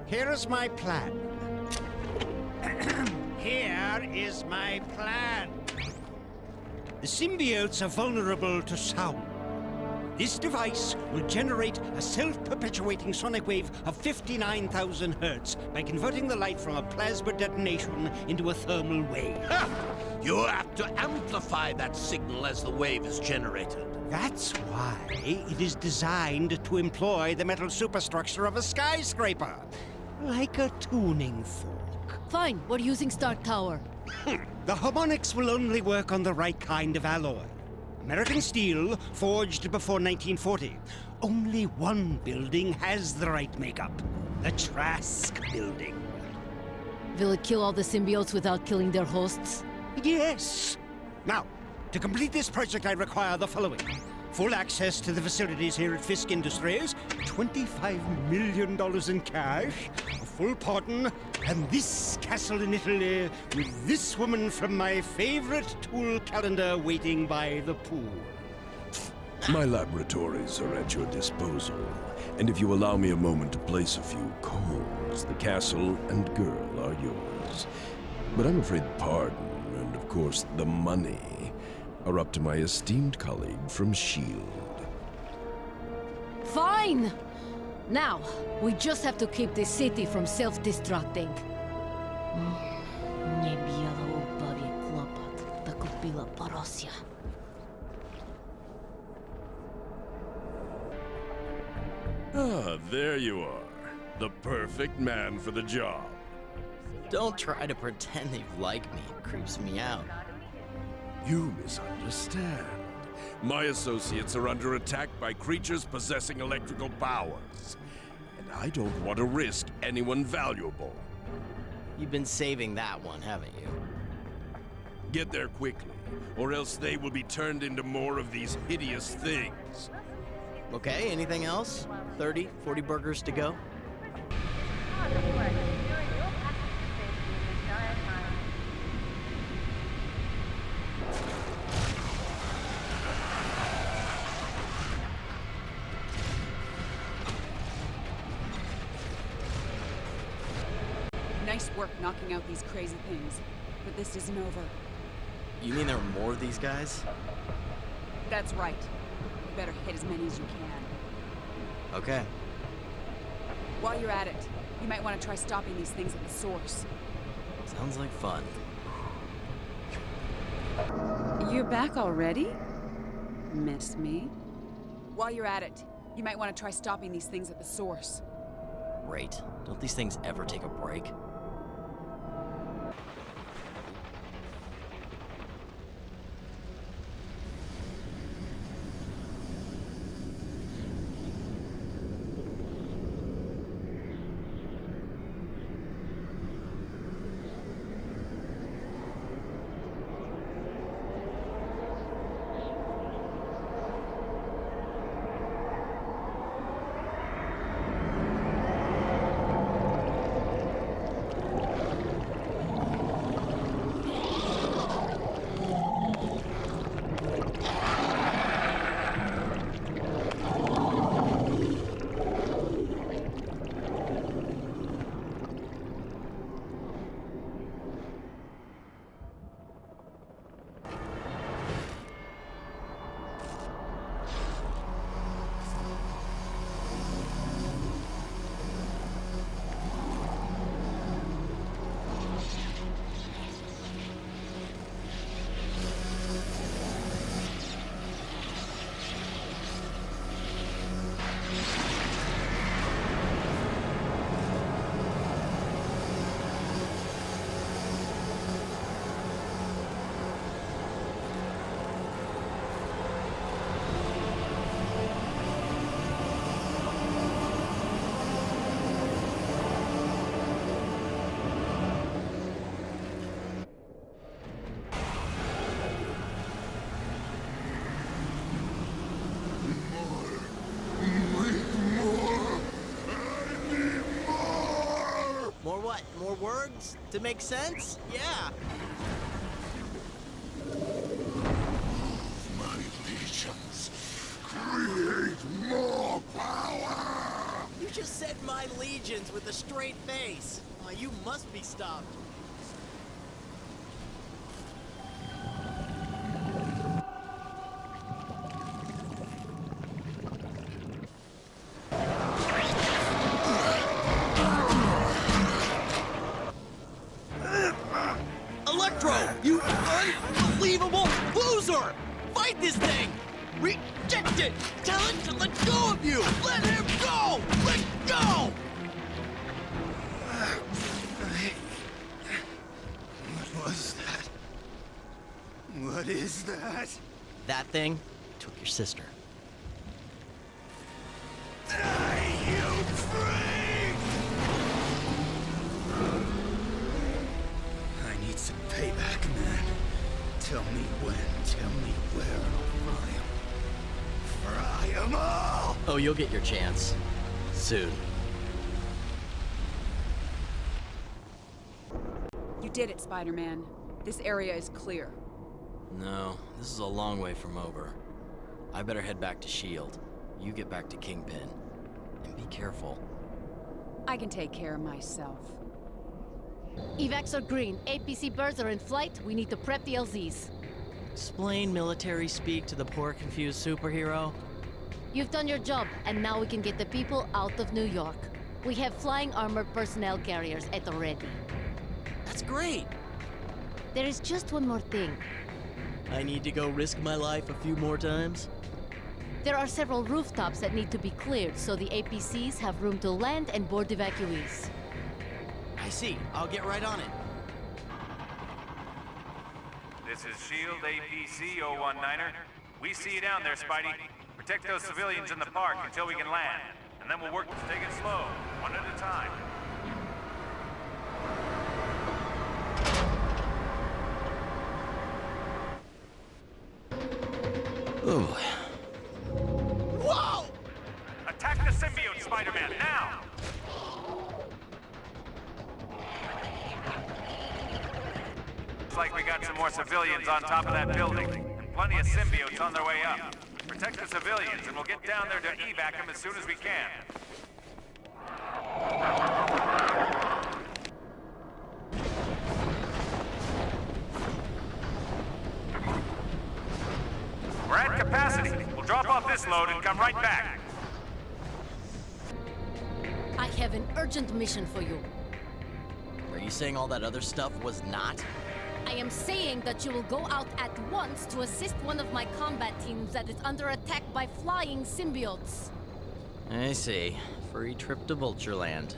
Here is my plan. Here is my plan. The symbiotes are vulnerable to sound. This device will generate a self-perpetuating sonic wave of 59,000 hertz by converting the light from a plasma detonation into a thermal wave. Ha! You have to amplify that signal as the wave is generated. That's why it is designed to employ the metal superstructure of a skyscraper, like a tuning fork. Fine, we're using Stark Tower. The harmonics will only work on the right kind of alloy. American steel, forged before 1940. Only one building has the right makeup. The Trask building. Will it kill all the symbiotes without killing their hosts? Yes. Now, to complete this project, I require the following. Full access to the facilities here at Fisk Industries, $25 million in cash, a full pardon, and this castle in Italy with this woman from my favorite tool calendar waiting by the pool. My laboratories are at your disposal, and if you allow me a moment to place a few calls, the castle and girl are yours. But I'm afraid the pardon, and of course the money, are up to my esteemed colleague from S.H.I.E.L.D. Fine! Now, we just have to keep this city from self-destructing. Ah, there you are. The perfect man for the job. Don't try to pretend you like me. It creeps me out. You misunderstand. My associates are under attack by creatures possessing electrical powers. And I don't want to risk anyone valuable. You've been saving that one, haven't you? Get there quickly, or else they will be turned into more of these hideous things. Okay, anything else? 30, 40 burgers to go? Nice work knocking out these crazy things, but this isn't over. You mean there are more of these guys? That's right. You better hit as many as you can. Okay. While you're at it, you might want to try stopping these things at the source. Sounds like fun. You're back already? Miss me? While you're at it, you might want to try stopping these things at the source. Great. Don't these things ever take a break? More what? More words? To make sense? Yeah. My legions, create more power! You just said my legions with a straight face. Oh, you must be stopped. Electro, you unbelievable loser! Fight this thing! Reject it! Tell it to let go of you! Let him go! Let go! What is that? That thing took your sister. Die, you freak! I need some payback, man. Tell me when, tell me where, and I'll fry 'em. Fry 'em all! Oh, you'll get your chance. Soon. You did it, Spider-Man. This area is clear. No, this is a long way from over. I better head back to S.H.I.E.L.D. You get back to Kingpin. And be careful. I can take care of myself. Evacs are green. APC birds are in flight. We need to prep the LZs. Explain military speak to the poor, confused superhero. You've done your job, and now we can get the people out of New York. We have flying armored personnel carriers at the ready. That's great! There is just one more thing. I need to go risk my life a few more times? There are several rooftops that need to be cleared so the APCs have room to land and board evacuees. I see. I'll get right on it. This is S.H.I.E.L.D. APC 019er. We see you down there, Spidey. Protect those civilians in the park until we can land. And then we'll work to take it slow, one at a time. Ooh. Whoa! Attack the symbiote, Spider-Man, now! Looks like we got some more civilians on top of that building, and plenty of symbiotes on their way up. Protect the civilians, and we'll get down there to evac them as soon as we can. We're at capacity. We'll drop off this load and come right back. I have an urgent mission for you. Are you saying all that other stuff was not? I am saying that you will go out at once to assist one of my combat teams that is under attack by flying symbiotes. I see. Free trip to Vultureland.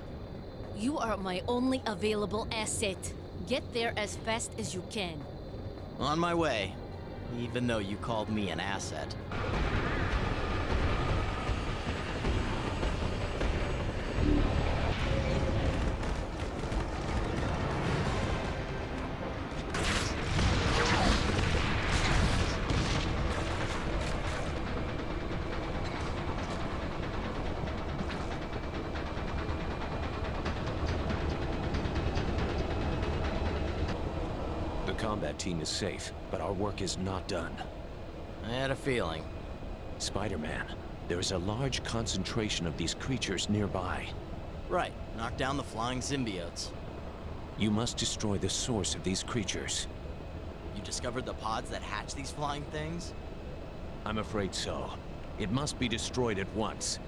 You are my only available asset. Get there as fast as you can. On my way. Even though you called me an asset. The combat team is safe, but our work is not done. I had a feeling. Spider-Man, there is a large concentration of these creatures nearby. Right, knock down the flying symbiotes. You must destroy the source of these creatures. You discovered the pods that hatch these flying things? I'm afraid so. It must be destroyed at once.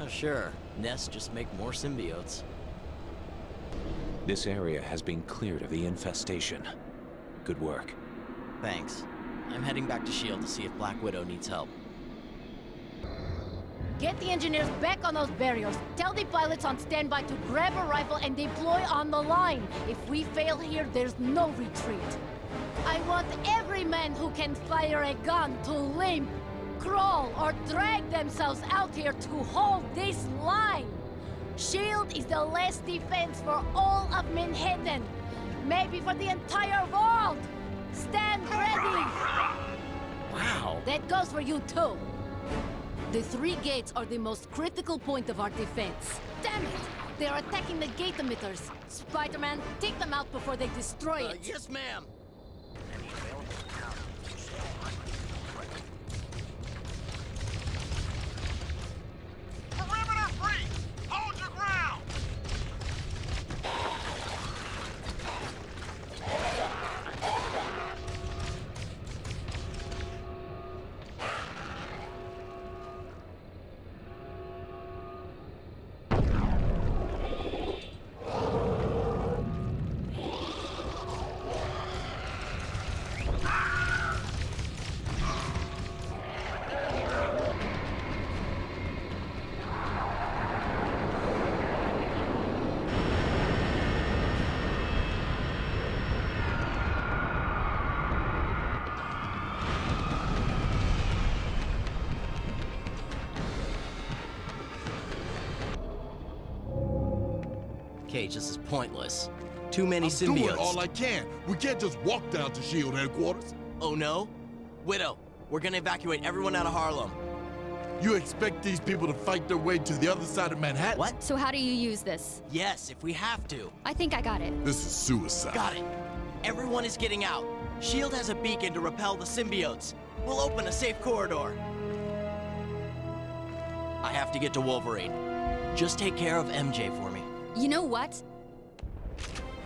Oh, sure. Nests just make more symbiotes. This area has been cleared of the infestation. Good work. Thanks. I'm heading back to S.H.I.E.L.D. to see if Black Widow needs help. Get the engineers back on those barriers. Tell the pilots on standby to grab a rifle and deploy on the line. If we fail here, there's no retreat. I want every man who can fire a gun to limp, crawl, or drag themselves out here to hold this line. S.H.I.E.L.D. is the last defense for all of Manhattan. Maybe for the entire world. Stand ready! Wow! That goes for you too. The 3 gates are the most critical point of our defense. Damn it! They are attacking the gate emitters. Spider-Man, take them out before they destroy it. Yes, ma'am! Perimeter free! Hold your ground! cage. This is pointless. Too many I'm symbiotes. doing all I can. We can't just walk down to S.H.I.E.L.D. headquarters. Oh no? Widow, we're gonna evacuate everyone out of Harlem. You expect these people to fight their way to the other side of Manhattan? What? So how do you use this? Yes, if we have to. I think I got it. This is suicide. Got it. Everyone is getting out. S.H.I.E.L.D. has a beacon to repel the symbiotes. We'll open a safe corridor. I have to get to Wolverine. Just take care of MJ for me. You know what?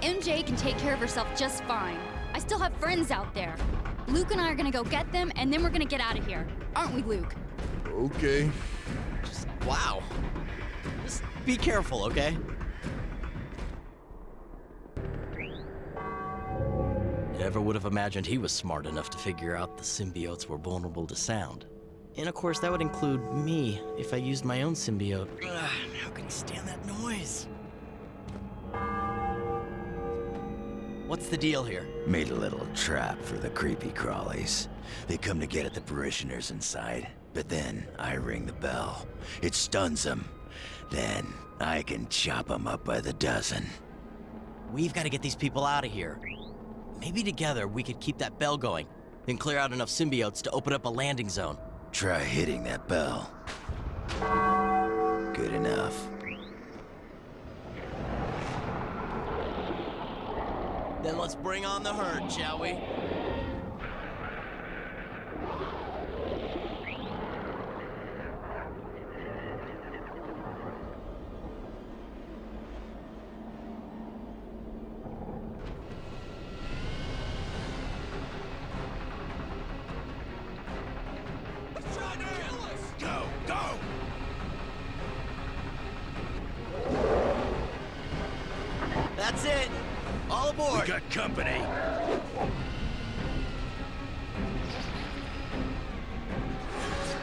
MJ can take care of herself just fine. I still have friends out there. Luke and I are gonna go get them, and then we're gonna get out of here. Aren't we, Luke? Okay. Wow. Just be careful, okay? Never would have imagined he was smart enough to figure out the symbiotes were vulnerable to sound. And of course, that would include me if I used my own symbiote. Ugh, how can you stand that noise? What's the deal here? Made a little trap for the creepy crawlies. They come to get at the parishioners inside, but then I ring the bell. It stuns them. Then I can chop them up by the dozen. We've got to get these people out of here. Maybe together we could keep that bell going, then clear out enough symbiotes to open up a landing zone. Try hitting that bell. Good enough. Then let's bring on the herd, shall we? Go, go! That's it! All aboard! We got company.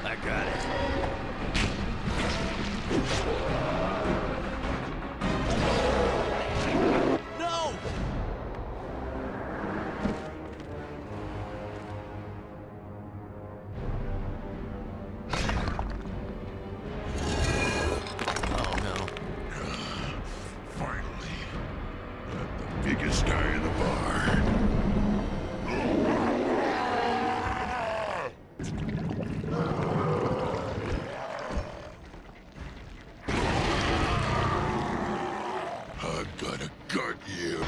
I got it. No! Oh no. Finally. The biggest guy in the bar. I'm gonna gut you.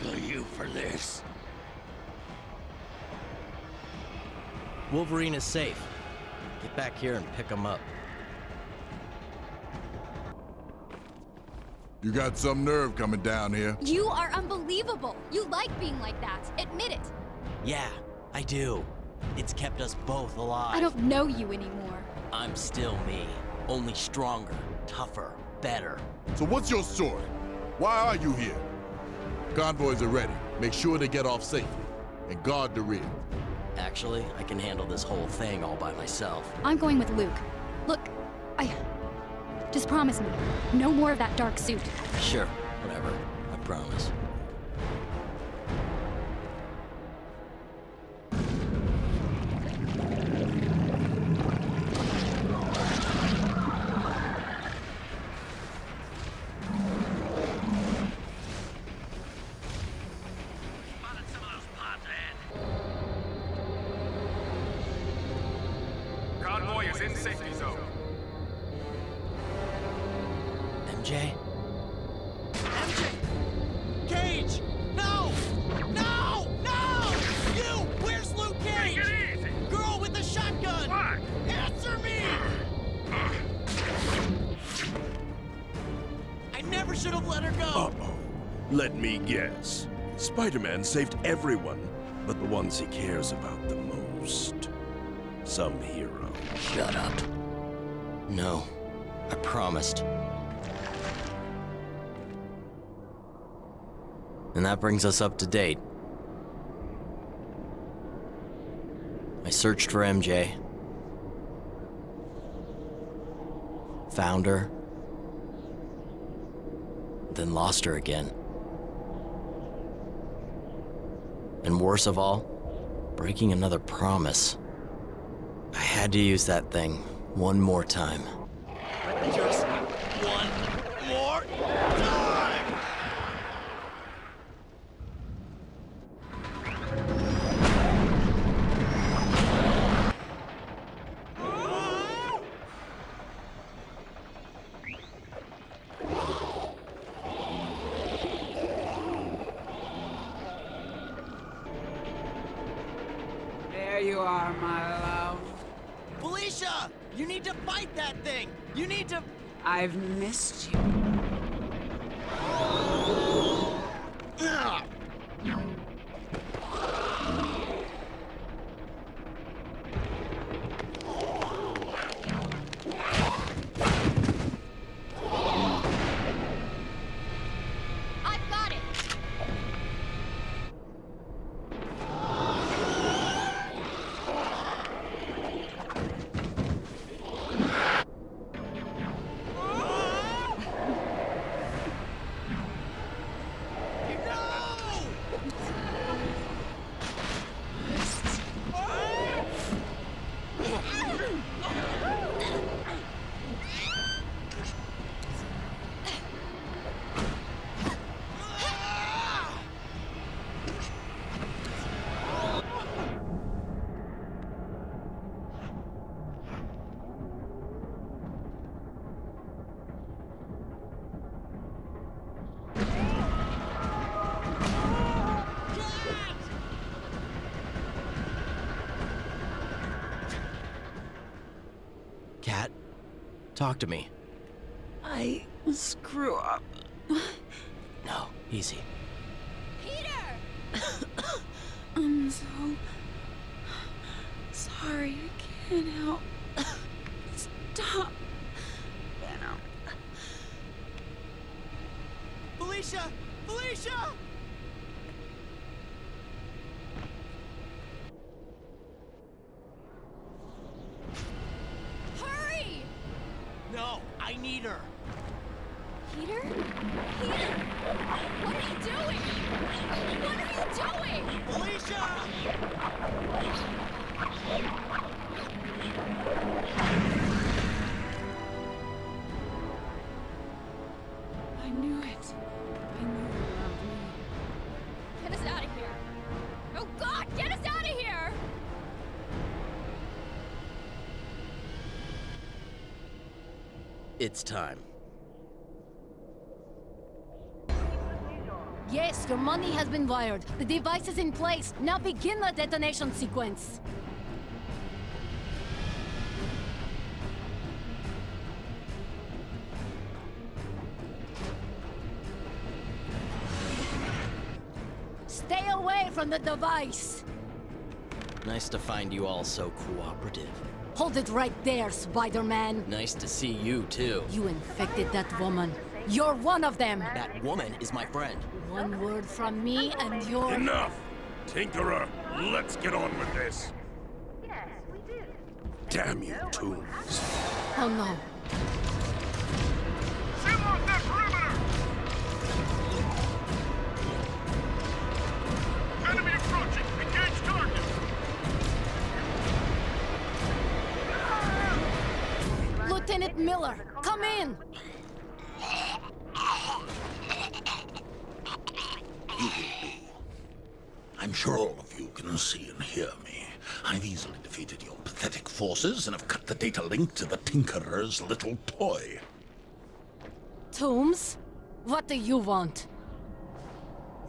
Kill you for this. Wolverine is safe. Get back here and pick him up. You got some nerve coming down here. You are unbelievable. You like being like that. Admit it. Yeah, I do. It's kept us both alive. I don't know you anymore. I'm still me. Only stronger, tougher, better. So what's your story? Why are you here? Convoys are ready. Make sure they get off safely. And guard the rear. Actually, I can handle this whole thing all by myself. I'm going with Luke. Look, just promise me, no more of that dark suit. Sure, whatever. I promise. Spotted some of those pods ahead. convoy is in safety zone. MJ? MJ! Cage! No! No! No! You! Where's Luke Cage? Take it easy! Girl with the shotgun! What? Answer me! I never should have let her go! Uh-oh. Let me guess. Spider-Man saved everyone, but the ones he cares about the most. Some hero. Shut up. No. I promised. And that brings us up to date. I searched for MJ. Found her. Then lost her again. And worse of all, breaking another promise. I had to use that thing one more time. Just one more time! There you are, my love. Felicia! You need to fight that thing! You need to... I've missed you. Ugh. I've got it! Cat, talk to me. I screw up. No, easy. Peter! I'm so sorry. I can't help. Stop. Venom. Felicia! Felicia! Hurry! No, I need her. Peter? Peter! What are you doing? What are you doing? Felicia! I knew it. I knew you loved me. Get us out of here. Oh God, get us out of here! It's time. Yes, your money has been wired. The device is in place. Now begin the detonation sequence. Stay away from the device. Nice to find you all so cooperative. Hold it right there, Spider-Man. Nice to see you, too. You infected that woman. You're one of them. That woman is my friend. One word from me and you're... Enough! Tinkerer, let's get on with this. Yes, we do. Damn you, Tools. Oh no. Seal off that perimeter! Enemy approaching! Engage target! Lieutenant Miller, come in. I'm sure all of you can see and hear me. I've easily defeated your pathetic forces and have cut the data link to the Tinkerer's little toy. Toombs? What do you want?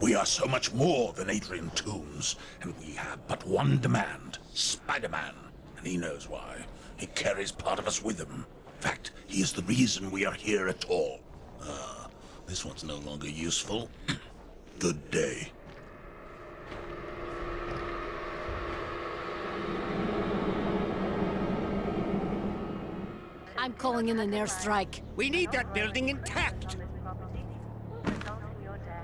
We are so much more than Adrian Toombs, and we have but one demand. Spider-Man. And he knows why. He carries part of us with him. In fact, he is the reason we are here at all. This one's no longer useful. Good day. I'm calling in an airstrike. We need that building intact.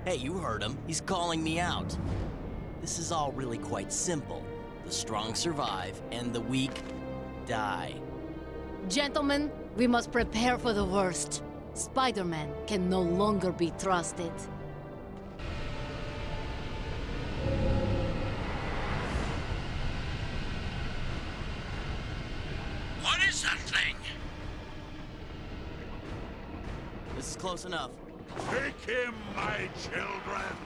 Hey, you heard him. He's calling me out. This is all really quite simple. The strong survive, and the weak die. Gentlemen, we must prepare for the worst. Spider-Man can no longer be trusted. What is that thing? This is close enough. Take him, my children!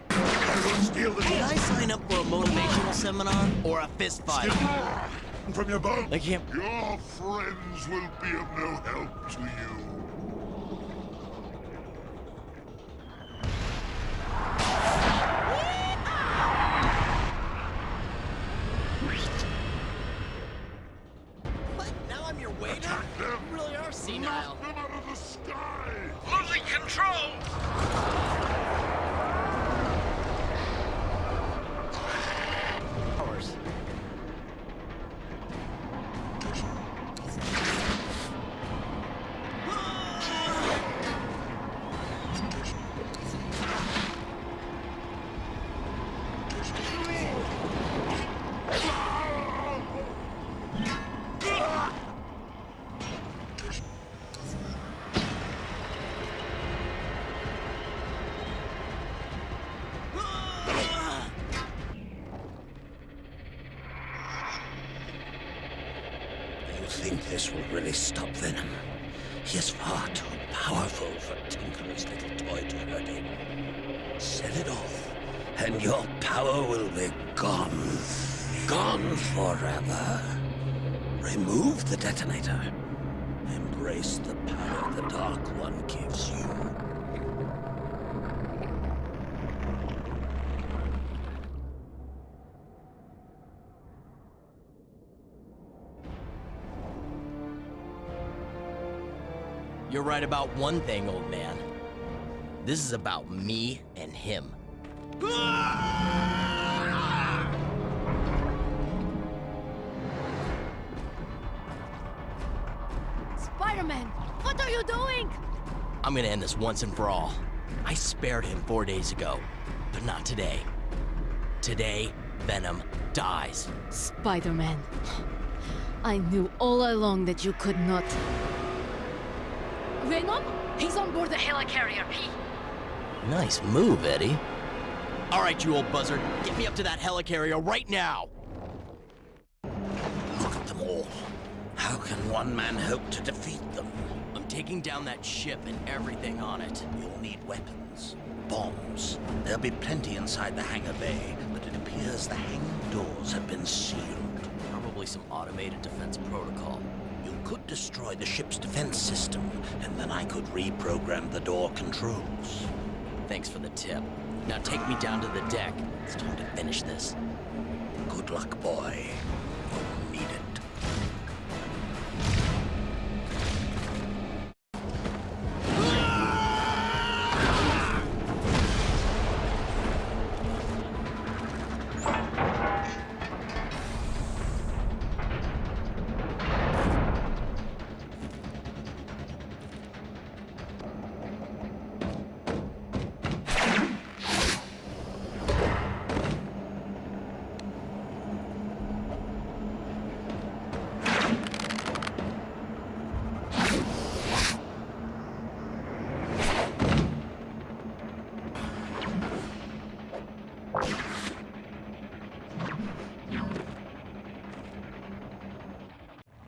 I will steal the... Did I sign up for a motivational seminar or a fist fight? From your boat. I can't... Your friends will be of no help to you. What? Now I'm your waiter? You really are senile. Knock them out of the sky! Losing control! Hours. You think this will really stop Venom? He is far too powerful for Tinkerer's little toy to hurt him. Set it off, and your power will be gone. Gone forever. Remove the detonator. Embrace the power the Dark One gives you. You're right about one thing, old man. This is about me and him. Spider-Man, what are you doing? I'm gonna end this once and for all. I spared him 4 days ago, but not today. Today, Venom dies. Spider-Man, I knew all along that you could not. Venom? He's on board the helicarrier. Nice move, Eddie. All right, you old buzzard, get me up to that helicarrier right now. Look at them all. How can one man hope to defeat them? I'm taking down that ship and everything on it. You'll need weapons, bombs. There'll be plenty inside the hangar bay, but it appears the hangar doors have been sealed. Probably some automated defense protocol. You could destroy the ship's defense system, and then I could reprogram the door controls. Thanks for the tip. Now take me down to the deck. It's time to finish this. Good luck, boy. You'll need it.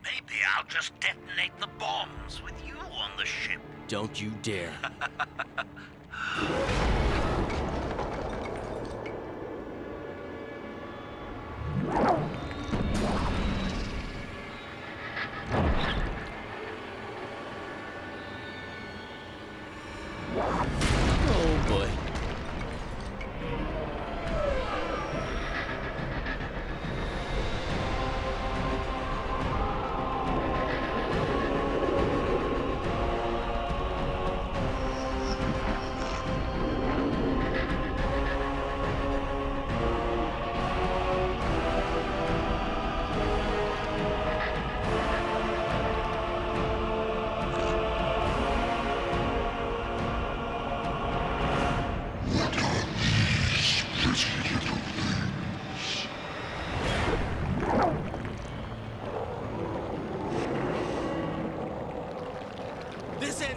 Maybe I'll just detonate the bombs with you on the ship. Don't you dare.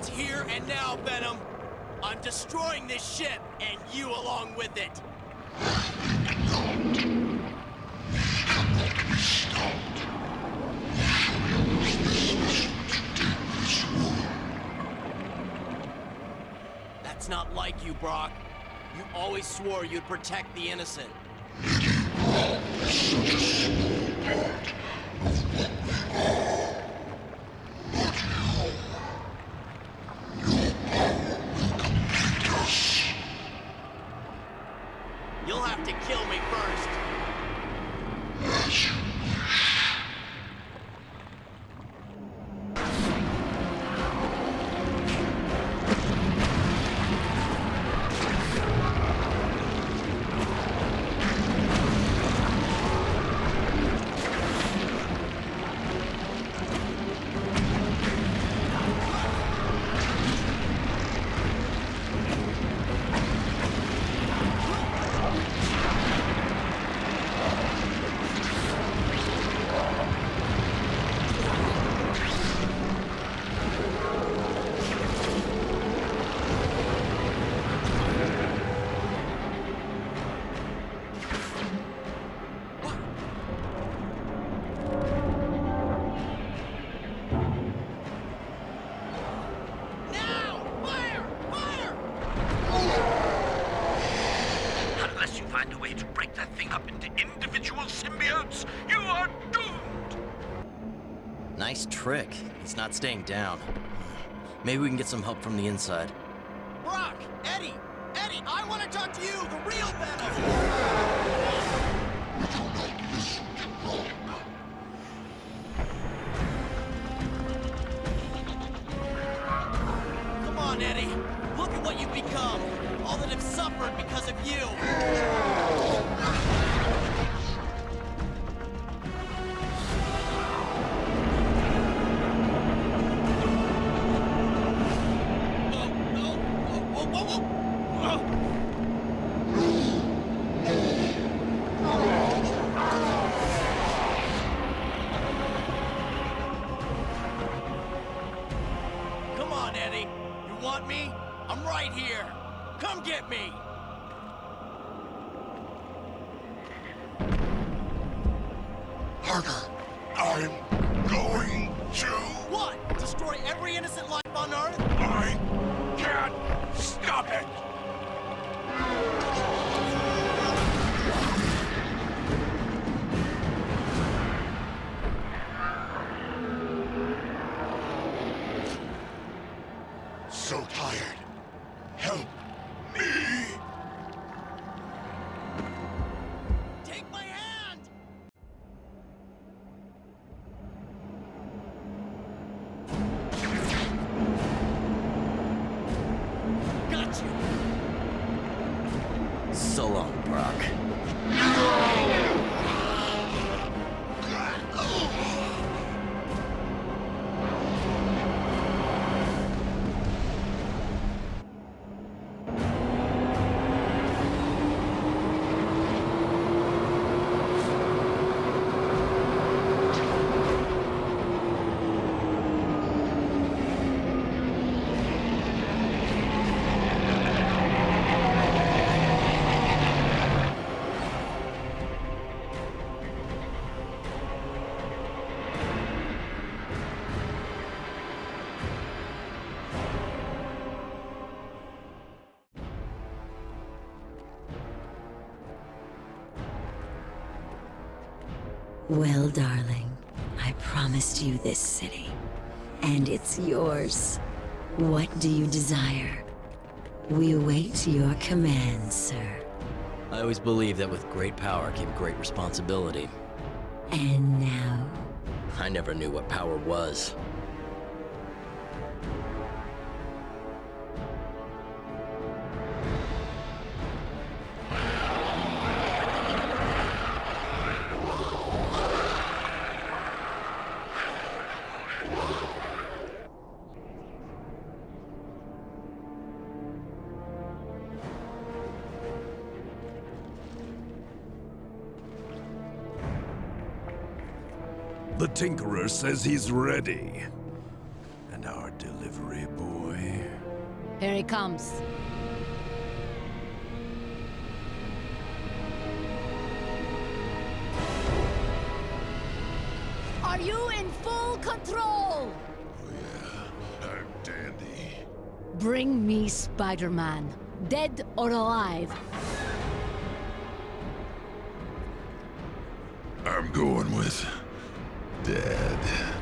It's here and now, Venom. I'm destroying this ship, and you along with it. That's not like you, Brock. You always swore you'd protect the innocent. You'll have to kill me first. Unless you find a way to break that thing up into individual symbiotes, you are doomed! Nice trick. He's not staying down. Maybe we can get some help from the inside. Brock! Eddie! Eddie, I want to talk to you, the real Venom! Come on, Eddie. Look at what you've become. All that have suffered because of you. Come on, Eddie. You want me? I'm right here. Come get me! Parker, I'm going to... What? Destroy every innocent life on Earth? I can't stop it! So tired. Help me! Take my hand! Got you! So long, Brock. Well, darling, I promised you this city, and it's yours. What do you desire? We await your commands, sir. I always believed that with great power came great responsibility. And now? I never knew what power was. The Tinkerer says he's ready. And our delivery boy? Here he comes. Are you in full control? I'm dandy. Bring me Spider-Man, dead or alive. I'm going with Dad.